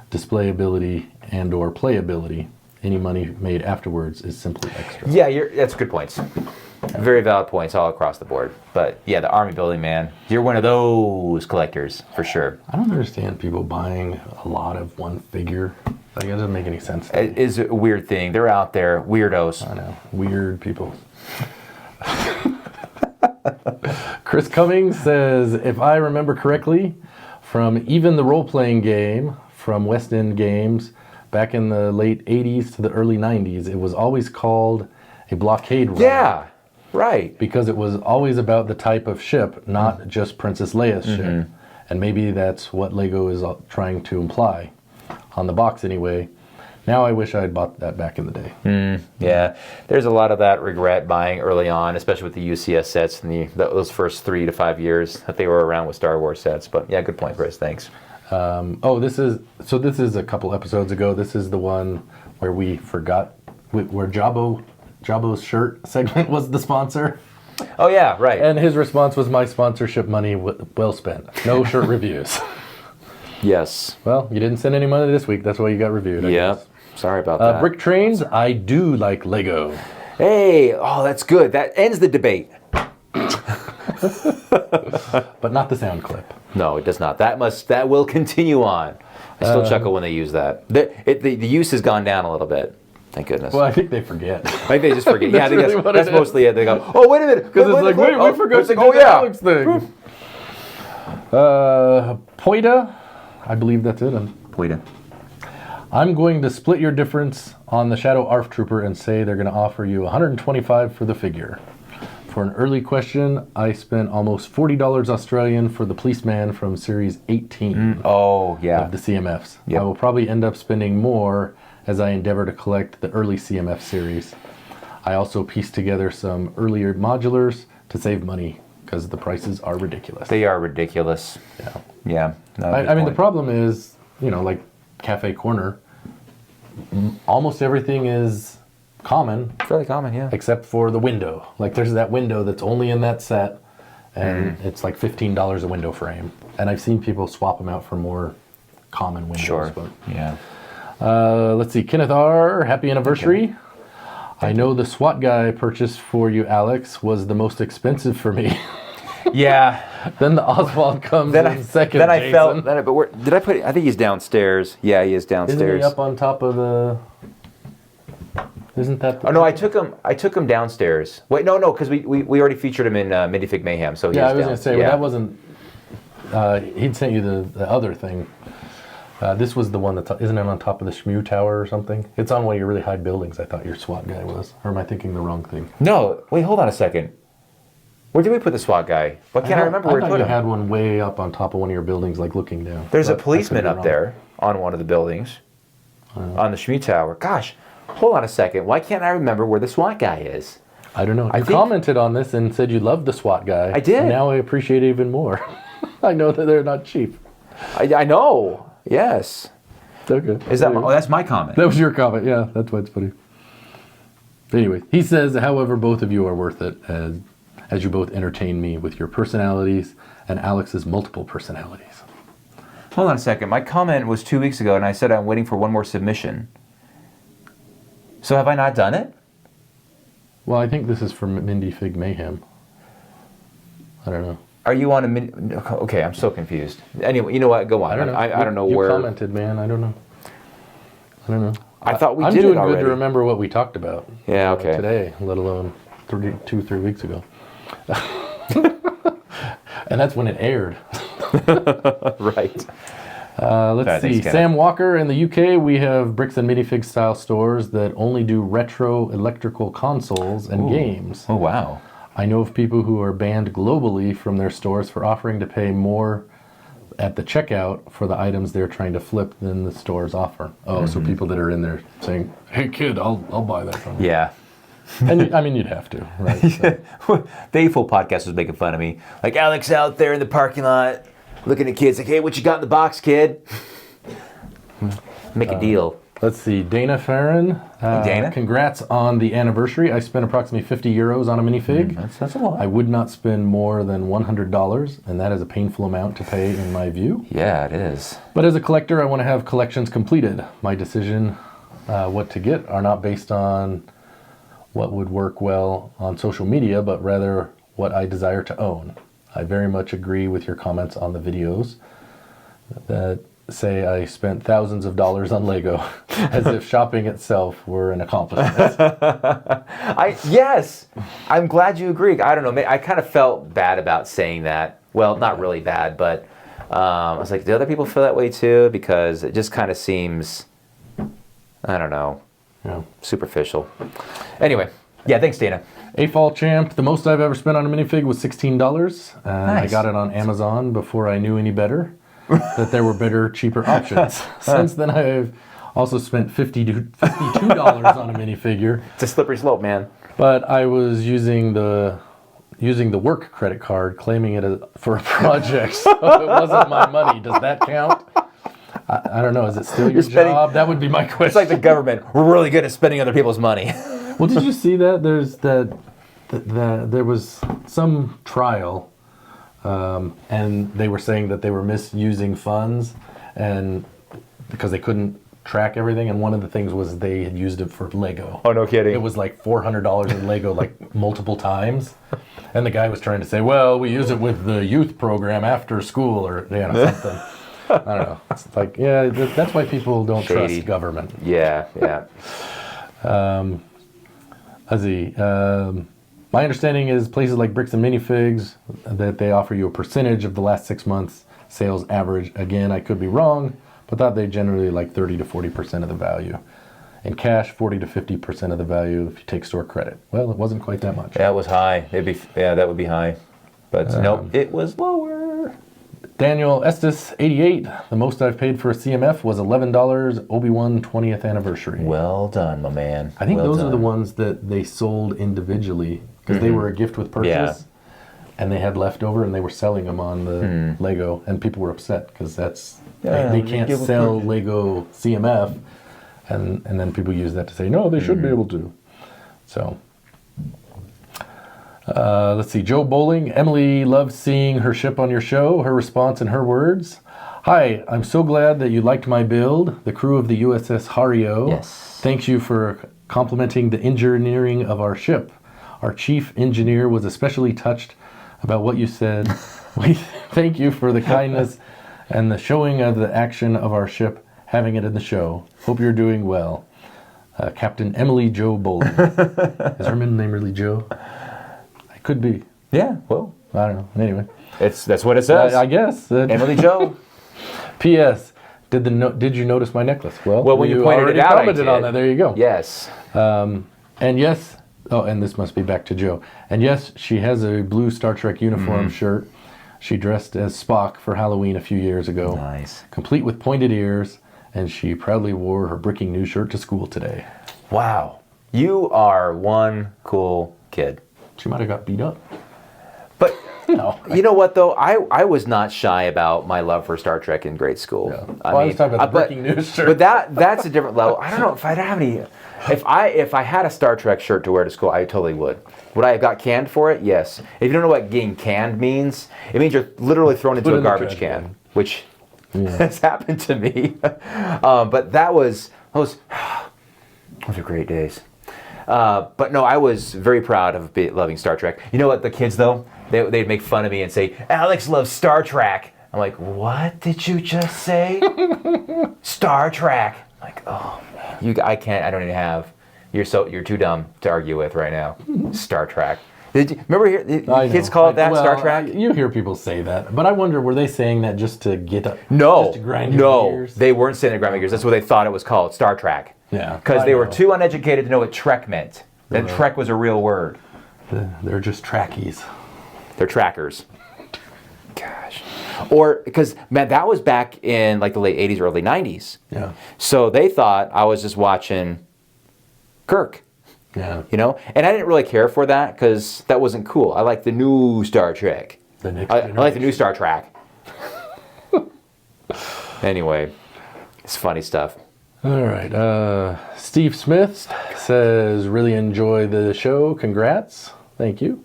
[SPEAKER 3] display ability, and or playability. Any money made afterwards is simply extra.
[SPEAKER 2] Yeah, that's good points. Very valid points all across the board. But yeah, the army building, man, you're one of those collectors for sure.
[SPEAKER 3] I don't understand people buying a lot of one figure. Like, it doesn't make any sense to me.
[SPEAKER 2] It is a weird thing. They're out there, weirdos.
[SPEAKER 3] I know, weird people. Chris Cummings says, if I remember correctly, from even the role-playing game from West End Games back in the late 80s to the early 90s, it was always called a blockade runner.
[SPEAKER 2] Yeah, right.
[SPEAKER 3] Because it was always about the type of ship, not just Princess Leia's ship. And maybe that's what Lego is trying to imply, on the box anyway. Now I wish I had bought that back in the day.
[SPEAKER 2] Yeah, there's a lot of that regret buying early on, especially with the UCS sets in those first 3 to 5 years that they were around with Star Wars sets. But yeah, good point, Chris. Thanks.
[SPEAKER 3] This is a couple episodes ago. This is the one where we forgot where Jabo's shirt segment was the sponsor.
[SPEAKER 2] Oh yeah, right.
[SPEAKER 3] And his response was, my sponsorship money well spent. No shirt reviews.
[SPEAKER 2] Yes.
[SPEAKER 3] Well, you didn't send any money this week. That's why you got reviewed. I guess.
[SPEAKER 2] Sorry about that.
[SPEAKER 3] Brick Trains, I do like Lego.
[SPEAKER 2] Hey, that's good. That ends the debate.
[SPEAKER 3] But not the sound clip.
[SPEAKER 2] No, it does not. That will continue on. I still chuckle when they use that. The use has gone down a little bit. Thank goodness.
[SPEAKER 3] Well, I think they forget.
[SPEAKER 2] I think they just forget.
[SPEAKER 3] That's
[SPEAKER 2] I think
[SPEAKER 3] really
[SPEAKER 2] that's mostly it. They go, oh, wait a minute.
[SPEAKER 3] Because it's like, wait, we forgot to do the Alex thing. Poida, I believe that's it.
[SPEAKER 2] Poida.
[SPEAKER 3] I'm going to split your difference on the Shadow ARF Trooper and say they're going to offer you $125 for the figure. For an early question, I spent almost $40 Australian for the policeman from Series 18
[SPEAKER 2] Oh, yeah.
[SPEAKER 3] of the CMFs.
[SPEAKER 2] Yep.
[SPEAKER 3] I will probably end up spending more as I endeavor to collect the early CMF series. I also pieced together some earlier modulars to save money because the prices are ridiculous.
[SPEAKER 2] They are ridiculous.
[SPEAKER 3] Yeah.
[SPEAKER 2] Yeah.
[SPEAKER 3] I mean, the problem is, like Cafe Corner, almost everything is common.
[SPEAKER 2] Fairly common, yeah.
[SPEAKER 3] Except for the window. Like, there's that window that's only in that set, and it's like $15 a window frame. And I've seen people swap them out for more common windows.
[SPEAKER 2] Sure.
[SPEAKER 3] But,
[SPEAKER 2] Yeah.
[SPEAKER 3] let's see. Kenneth R., happy anniversary. Okay. I know the SWAT guy I purchased for you, Alex, was the most expensive for me.
[SPEAKER 2] Yeah.
[SPEAKER 3] Then the Oswald comes in second.
[SPEAKER 2] Then I
[SPEAKER 3] Jason.
[SPEAKER 2] felt that, but did I put? I think he's downstairs. Yeah, he is downstairs.
[SPEAKER 3] Isn't he up on top of the? Isn't that?
[SPEAKER 2] Oh no, I took him downstairs. Wait, no, because we already featured him in Minifig Mayhem. So
[SPEAKER 3] yeah, I was going to say well, that wasn't. He'd sent you the other thing. This was the one that isn't it on top of the Shmu Tower or something? It's on one of your really high buildings. I thought your SWAT guy was, or am I thinking the wrong thing?
[SPEAKER 2] No, wait, hold on a second. Where did we put the SWAT guy? Why can't I remember where we put him?
[SPEAKER 3] I had one way up on top of one of your buildings, like looking down.
[SPEAKER 2] There's a policeman up there on one of the buildings, on the Shmu Tower. Gosh, hold on a second. Why can't I remember where the SWAT guy is?
[SPEAKER 3] I don't know. You commented on this and said you loved the SWAT guy.
[SPEAKER 2] I did.
[SPEAKER 3] And now I appreciate it even more. I know that they're not cheap.
[SPEAKER 2] I know. Yes.
[SPEAKER 3] Okay.
[SPEAKER 2] Is that? That's my comment.
[SPEAKER 3] That was your comment. Yeah, that's why it's funny. Anyway, he says, however, both of you are worth it as you both entertain me with your personalities and Alex's multiple personalities.
[SPEAKER 2] Hold on a second. My comment was 2 weeks ago, and I said I'm waiting for one more submission. So have I not done it?
[SPEAKER 3] Well, I think this is from Minifig Mayhem. I don't know.
[SPEAKER 2] Are you on a Okay, I'm so confused. Anyway, you know what? Go on.
[SPEAKER 3] I don't know.
[SPEAKER 2] I don't know where.
[SPEAKER 3] You commented, man. I don't know. I don't know.
[SPEAKER 2] I thought we
[SPEAKER 3] I'm
[SPEAKER 2] did
[SPEAKER 3] doing
[SPEAKER 2] it already.
[SPEAKER 3] good to remember what we talked about.
[SPEAKER 2] Yeah, okay.
[SPEAKER 3] Today, let alone 2-3 weeks ago. And that's when it aired.
[SPEAKER 2] Right.
[SPEAKER 3] Let's see. Sam Walker, in the UK, we have Bricks and Minifig style stores that only do retro electrical consoles and games.
[SPEAKER 2] Oh, wow.
[SPEAKER 3] I know of people who are banned globally from their stores for offering to pay more at the checkout for the items they're trying to flip than the stores offer. Oh, so people that are in there saying, "Hey kid, I'll buy that from you."
[SPEAKER 2] Yeah.
[SPEAKER 3] And I mean, you'd have to, right? So.
[SPEAKER 2] The A-Full podcast was making fun of me. Like, Alex out there in the parking lot looking at kids like, "Hey, what you got in the box, kid?" Make a deal.
[SPEAKER 3] Let's see, Dana Farron.
[SPEAKER 2] Dana.
[SPEAKER 3] Congrats on the anniversary. I spent approximately 50 euros on a minifig.
[SPEAKER 2] That's a lot.
[SPEAKER 3] I would not spend more than $100, and that is a painful amount to pay in my view.
[SPEAKER 2] Yeah, it is.
[SPEAKER 3] But as a collector, I want to have collections completed. My decision what to get are not based on what would work well on social media, but rather what I desire to own. I very much agree with your comments on the videos that say I spent thousands of dollars on Lego, as if shopping itself were an accomplishment.
[SPEAKER 2] Yes, I'm glad you agree. I don't know. I kind of felt bad about saying that. Well, not really bad, but I was like, do other people feel that way too? Because it just kind of seems, I don't know, superficial. Anyway, yeah, thanks, Dana.
[SPEAKER 3] A-Fall Champ, the most I've ever spent on a minifig was $16.
[SPEAKER 2] Nice.
[SPEAKER 3] I got it on Amazon before I knew any better, that there were better, cheaper options. Since then, I've also spent $52 on a minifigure.
[SPEAKER 2] It's a slippery slope, man.
[SPEAKER 3] But I was using the work credit card, claiming it for a project, so it wasn't my money. Does that count? I don't know. Is it still your job? That would be my question.
[SPEAKER 2] It's like the government. We're really good at spending other people's money.
[SPEAKER 3] Well, did you see that? There was some trial, and they were saying that they were misusing funds, and because they couldn't track everything, and one of the things was they had used it for Lego.
[SPEAKER 2] Oh, no kidding.
[SPEAKER 3] It was like $400 in Lego, like multiple times, and the guy was trying to say, "Well, we use it with the youth program after school," or something. I don't know. It's like, yeah, that's why people don't trust government.
[SPEAKER 2] Yeah.
[SPEAKER 3] Let's see. My understanding is places like Bricks and Minifigs, that they offer you a percentage of the last 6 months sales average. Again, I could be wrong, but thought they generally like 30 to 40% of the value. In cash, 40 to 50% of the value if you take store credit. Well, it wasn't quite that much.
[SPEAKER 2] Yeah, it was high. That would be high. But nope, it was lower.
[SPEAKER 3] Daniel Estes, 88. The most I've paid for a CMF was $11, Obi-Wan 20th anniversary.
[SPEAKER 2] Well done, my man.
[SPEAKER 3] I think those are the ones that they sold individually because they were a gift with purchase, and they had leftover, and they were selling them on the Lego, and people were upset because they can't sell Lego CMF, and then people use that to say, no, they should be able to. So... let's see, Joe Bowling. Emily loves seeing her ship on your show. Her response in her words: "Hi, I'm so glad that you liked my build. The crew of the USS Hario.
[SPEAKER 2] Yes.
[SPEAKER 3] Thanks you for complimenting the engineering of our ship. Our chief engineer was especially touched about what you said. We thank you for the kindness and the showing of the action of our ship, having it in the show. Hope you're doing well. Captain Emily Jo Bowling." Is her middle name really Joe? Could be.
[SPEAKER 2] Yeah, well,
[SPEAKER 3] I don't know. Anyway,
[SPEAKER 2] that's what it says.
[SPEAKER 3] I guess.
[SPEAKER 2] Emily Jo.
[SPEAKER 3] P.S. Did you notice my necklace? Well,
[SPEAKER 2] when you pointed it out,
[SPEAKER 3] commented on that. There you go.
[SPEAKER 2] Yes.
[SPEAKER 3] And yes. Oh, and this must be back to Joe. And yes, she has a blue Star Trek uniform shirt. She dressed as Spock for Halloween a few years ago.
[SPEAKER 2] Nice.
[SPEAKER 3] Complete with pointed ears, and she proudly wore her Breaking News shirt to school today.
[SPEAKER 2] Wow. You are one cool kid.
[SPEAKER 3] She might have got beat up.
[SPEAKER 2] But
[SPEAKER 3] no.
[SPEAKER 2] You know what, though? I was not shy about my love for Star Trek in grade school.
[SPEAKER 3] Yeah. I was talking about the Breaking News shirt.
[SPEAKER 2] But that's a different level. I don't know if I'd have any... If I had a Star Trek shirt to wear to school, I totally would. Would I have got canned for it? Yes. If you don't know what getting canned means, it means you're literally thrown into a garbage can, which has happened to me. But those are great days. But no, I was very proud of loving Star Trek. You know what, the kids, though? They'd make fun of me and say, "Alex loves Star Trek." I'm like, what did you just say? Star Trek. Like, oh man, I don't even have. You're too dumb to argue with right now. Star Trek. Did you remember kids call it that, Star Trek?
[SPEAKER 3] You hear people say that, but I wonder, were they saying that just to get up?
[SPEAKER 2] No,
[SPEAKER 3] just to grind your gears?
[SPEAKER 2] They weren't saying to grind my gears. That's what they thought it was called, Star Trek.
[SPEAKER 3] Yeah,
[SPEAKER 2] because they were too uneducated to know what Trek meant. That Trek was a real word.
[SPEAKER 3] They're just trackies.
[SPEAKER 2] They're trackers. Gosh. Or, because, man, that was back in like the late 80s, early 90s.
[SPEAKER 3] Yeah.
[SPEAKER 2] So they thought I was just watching Kirk.
[SPEAKER 3] Yeah.
[SPEAKER 2] You know? And I didn't really care for that because that wasn't cool. I like the new Star Trek. I like the new Star Trek. Anyway, it's funny stuff.
[SPEAKER 3] All right. Steve Smith says, really enjoy the show. Congrats. Thank you.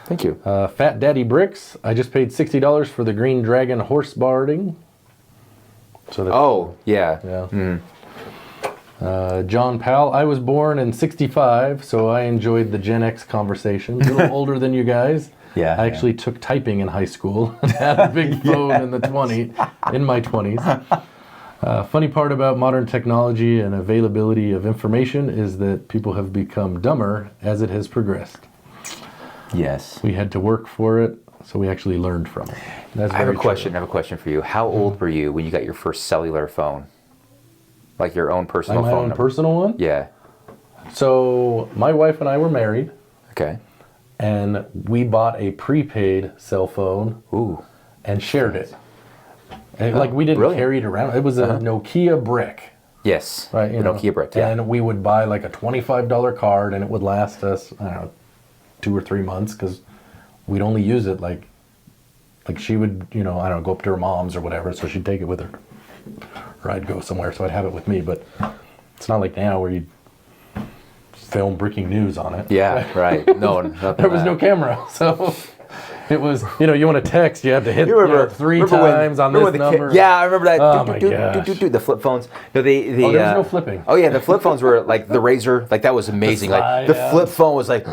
[SPEAKER 2] Thank you.
[SPEAKER 3] Fat Daddy Bricks. I just paid $60 for the Green Dragon horse barding. So that's,
[SPEAKER 2] yeah.
[SPEAKER 3] Yeah.
[SPEAKER 2] Mm.
[SPEAKER 3] John Powell. I was born in '65, so I enjoyed the Gen X conversation. A little older than you guys.
[SPEAKER 2] Yeah.
[SPEAKER 3] I actually took typing in high school and had a big phone in my 20s. Funny part about modern technology and availability of information is that people have become dumber as it has progressed.
[SPEAKER 2] Yes.
[SPEAKER 3] We had to work for it, so we actually learned from it. That's
[SPEAKER 2] I have a
[SPEAKER 3] very
[SPEAKER 2] question.
[SPEAKER 3] true.
[SPEAKER 2] I have a question for you. How old were you when you got your first cellular phone? Like your own personal
[SPEAKER 3] My
[SPEAKER 2] phone
[SPEAKER 3] own
[SPEAKER 2] number?
[SPEAKER 3] personal one?
[SPEAKER 2] Yeah.
[SPEAKER 3] So my wife and I were married,
[SPEAKER 2] Okay.
[SPEAKER 3] and we bought a prepaid cell phone
[SPEAKER 2] Ooh.
[SPEAKER 3] and shared it. And, like, we didn't
[SPEAKER 2] brilliant.
[SPEAKER 3] carry it around. It was a Nokia brick.
[SPEAKER 2] Yes.
[SPEAKER 3] Right,
[SPEAKER 2] The Nokia brick. Yeah.
[SPEAKER 3] And we would buy like a $25 card, and it would last us, I don't know, 2 or 3 months, because we'd only use it like she would, I don't know, go up to her mom's or whatever, so she'd take it with her. Or I'd go somewhere, so I'd have it with me. But it's not like now where you film breaking news on it.
[SPEAKER 2] Yeah, right. No, nothing
[SPEAKER 3] There was no camera, so it was, you want to text, you have to hit three times on this number.
[SPEAKER 2] I remember that.
[SPEAKER 3] Oh my gosh.
[SPEAKER 2] The flip phones. No, there was
[SPEAKER 3] no flipping.
[SPEAKER 2] Oh yeah, the flip phones were like the Razor. Like that was amazing.
[SPEAKER 3] slide,
[SPEAKER 2] Like the
[SPEAKER 3] yeah.
[SPEAKER 2] flip phone was like,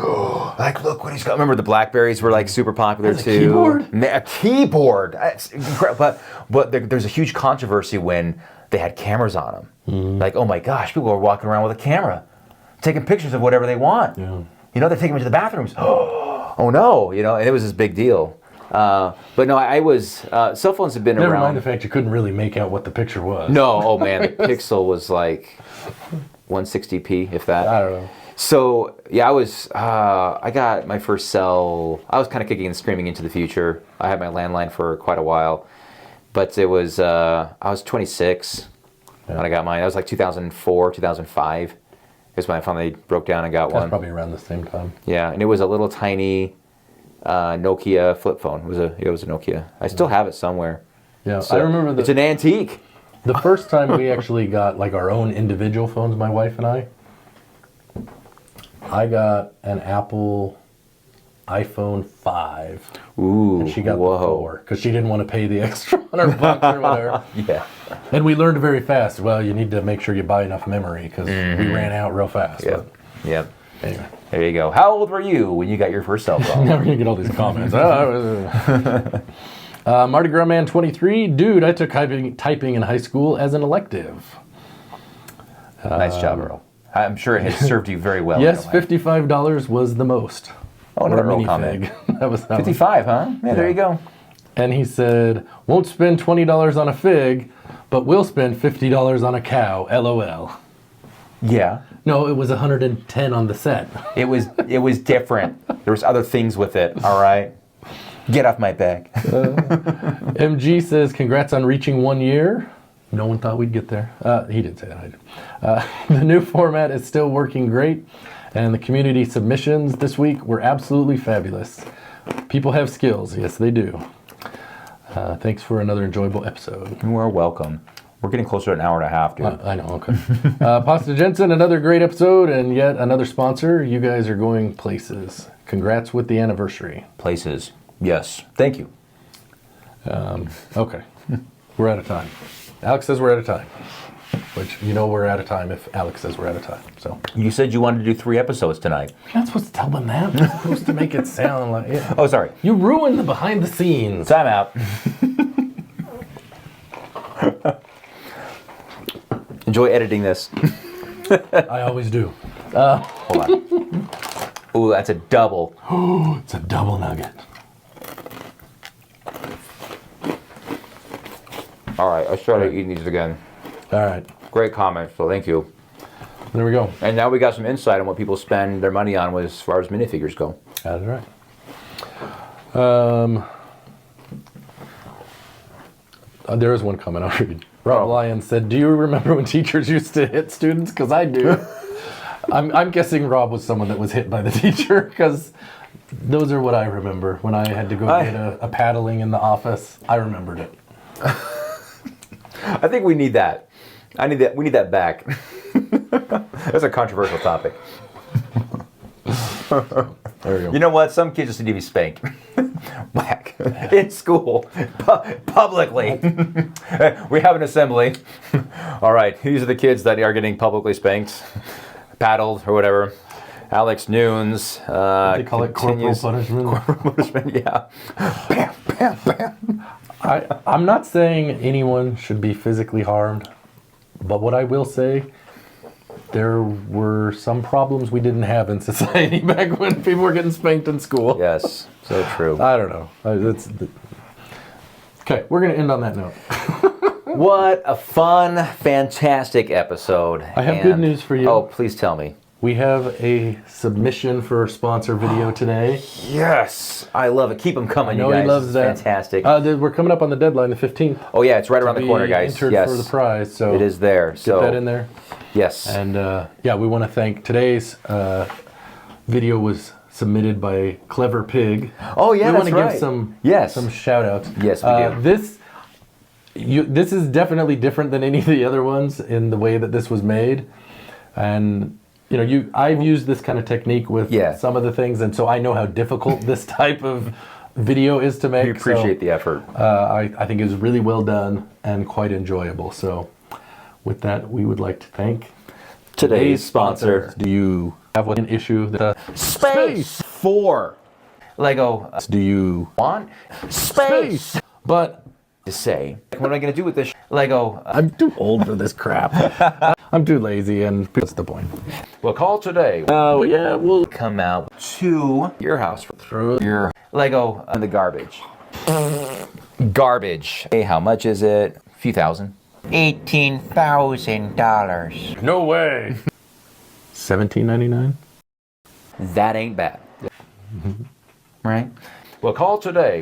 [SPEAKER 2] like look what he's got. Remember the Blackberries were like super popular
[SPEAKER 3] Has a
[SPEAKER 2] too.
[SPEAKER 3] keyboard?
[SPEAKER 2] A keyboard. That's incredible. But there's a huge controversy when they had cameras on them.
[SPEAKER 3] Mm-hmm.
[SPEAKER 2] Like, oh my gosh, people are walking around with a camera, taking pictures of whatever they want.
[SPEAKER 3] Yeah.
[SPEAKER 2] They're taking them into the bathrooms. Oh no, and it was this big deal. But no, I was, cell phones have been
[SPEAKER 3] Never
[SPEAKER 2] around.
[SPEAKER 3] mind the fact you couldn't really make out what the picture was.
[SPEAKER 2] No, oh man, the pixel was like 160p, if that.
[SPEAKER 3] I don't know.
[SPEAKER 2] So, yeah, I got my first cell, I was kind of kicking and screaming into the future. I had my landline for quite a while, but it was, I was 26 when I got mine. That was like 2004, 2005 is when I finally broke down and got
[SPEAKER 3] That's
[SPEAKER 2] one.
[SPEAKER 3] probably around the same time.
[SPEAKER 2] Yeah, and it was a little tiny Nokia flip phone. It was a Nokia. I still have it somewhere.
[SPEAKER 3] Yeah,
[SPEAKER 2] So,
[SPEAKER 3] I remember
[SPEAKER 2] it's an antique.
[SPEAKER 3] the first time we actually got like our own individual phones, my wife and I got an Apple iPhone 5.
[SPEAKER 2] Ooh,
[SPEAKER 3] And she got
[SPEAKER 2] whoa.
[SPEAKER 3] the 4 because she didn't want to pay the extra $100 or whatever.
[SPEAKER 2] Yeah.
[SPEAKER 3] And we learned very fast. Well, you need to make sure you buy enough memory because we ran out real fast.
[SPEAKER 2] Yep. Yep.
[SPEAKER 3] But anyway,
[SPEAKER 2] There you go. How old were you when you got your first cell phone?
[SPEAKER 3] now we're gonna get all these comments. Mardi Gras Man 23, dude, I took typing in high school as an elective.
[SPEAKER 2] Nice job, Earl. I'm sure it has served you very well.
[SPEAKER 3] Yes,
[SPEAKER 2] in a way.
[SPEAKER 3] $55 was the most.
[SPEAKER 2] Oh,
[SPEAKER 3] Or
[SPEAKER 2] another
[SPEAKER 3] a
[SPEAKER 2] Earl
[SPEAKER 3] minifig.
[SPEAKER 2] comment.
[SPEAKER 3] That was that one.
[SPEAKER 2] 55, huh? Yeah, there you go.
[SPEAKER 3] And he said, won't spend $20 on a fig, but will spend $50 on a cow. LOL.
[SPEAKER 2] Yeah.
[SPEAKER 3] No, it was 110 on the set.
[SPEAKER 2] It was different. There was other things with it, all right? Get off my back.
[SPEAKER 3] MG says, congrats on reaching 1 year. No one thought we'd get there. He did say that, I did. The new format is still working great, and the community submissions this week were absolutely fabulous. People have skills. Yes, they do. Thanks for another enjoyable episode.
[SPEAKER 2] You are welcome. We're getting closer to an hour and a half, dude.
[SPEAKER 3] I know, okay. Pasta Jensen, another great episode, and yet another sponsor. You guys are going places. Congrats with the anniversary.
[SPEAKER 2] Places. Yes. Thank you.
[SPEAKER 3] Okay. We're out of time. Alex says we're out of time. Which, we're out of time if Alex says we're out of time. So
[SPEAKER 2] You said you wanted to do 3 episodes tonight.
[SPEAKER 3] you're not supposed to tell them that. You're supposed to make it sound like... Yeah.
[SPEAKER 2] Oh, sorry.
[SPEAKER 3] You ruined the behind the scenes.
[SPEAKER 2] Time out. enjoy editing this.
[SPEAKER 3] I always do.
[SPEAKER 2] Hold on. Ooh, that's a double.
[SPEAKER 3] It's a double nugget.
[SPEAKER 2] All right, I started eating these again.
[SPEAKER 3] All right.
[SPEAKER 2] Great comment, so thank you.
[SPEAKER 3] There we go.
[SPEAKER 2] And now we got some insight on what people spend their money on as far as minifigures go.
[SPEAKER 3] That's right. There is one comment I'll read. Rob Lyon said, "Do you remember when teachers used to hit students? Because I do." I'm guessing Rob was someone that was hit by the teacher, because those are what I remember when I had to go get a paddling in the office. I remembered it.
[SPEAKER 2] I think we need that. We need that back. That's a controversial topic.
[SPEAKER 3] There we go.
[SPEAKER 2] You know what? Some kids just need to be spanked. Whack. In school. Publicly. We have an assembly. All right. These are the kids that are getting publicly spanked, paddled, or whatever. Alex Nunes.
[SPEAKER 3] They call it corporal punishment.
[SPEAKER 2] Corporal punishment, yeah. Bam, bam, bam.
[SPEAKER 3] I'm not saying anyone should be physically harmed, but what I will say, there were some problems we didn't have in society back when people were getting spanked in school.
[SPEAKER 2] Yes, so true.
[SPEAKER 3] I don't know. Okay, we're going to end on that note.
[SPEAKER 2] What a fun, fantastic episode.
[SPEAKER 3] I have good news for you.
[SPEAKER 2] Oh, please tell me.
[SPEAKER 3] We have a submission for a sponsor video today.
[SPEAKER 2] Yes, I love it. Keep them coming,
[SPEAKER 3] I know
[SPEAKER 2] you guys.
[SPEAKER 3] he loves that.
[SPEAKER 2] Fantastic.
[SPEAKER 3] We're coming up on the deadline, the 15th.
[SPEAKER 2] Oh yeah, it's right around the corner, guys.
[SPEAKER 3] Entered
[SPEAKER 2] Yes,
[SPEAKER 3] for the prize, so
[SPEAKER 2] it is there.
[SPEAKER 3] Get
[SPEAKER 2] So
[SPEAKER 3] that in there.
[SPEAKER 2] yes,
[SPEAKER 3] And yeah, we want to thank today's video was submitted by Clever Pig.
[SPEAKER 2] Oh yeah,
[SPEAKER 3] we
[SPEAKER 2] that's
[SPEAKER 3] want to
[SPEAKER 2] right.
[SPEAKER 3] give some shout outs.
[SPEAKER 2] Yes, we do.
[SPEAKER 3] This is definitely different than any of the other ones in the way that this was made, and I've used this kind of technique with some of the things, and so I know how difficult this type of video is to make.
[SPEAKER 2] We appreciate the effort.
[SPEAKER 3] I think it was really well done and quite enjoyable. So with that, we would like to thank
[SPEAKER 2] Today's sponsor.
[SPEAKER 3] Do you have an issue that
[SPEAKER 2] Space 4 Lego.
[SPEAKER 3] do you
[SPEAKER 2] Want space?
[SPEAKER 3] But
[SPEAKER 2] To say, what am I going to do with this Lego?
[SPEAKER 3] I'm too old for this crap. I'm too lazy, and what's the point?
[SPEAKER 2] We'll call today.
[SPEAKER 3] Oh yeah, we'll
[SPEAKER 2] Come out to your house.
[SPEAKER 3] throw
[SPEAKER 2] Your Lego in the garbage. Garbage. Hey, how much is it? A few thousand. $18,000.
[SPEAKER 3] No way. $17.99.
[SPEAKER 2] That ain't bad. Right? We'll call today.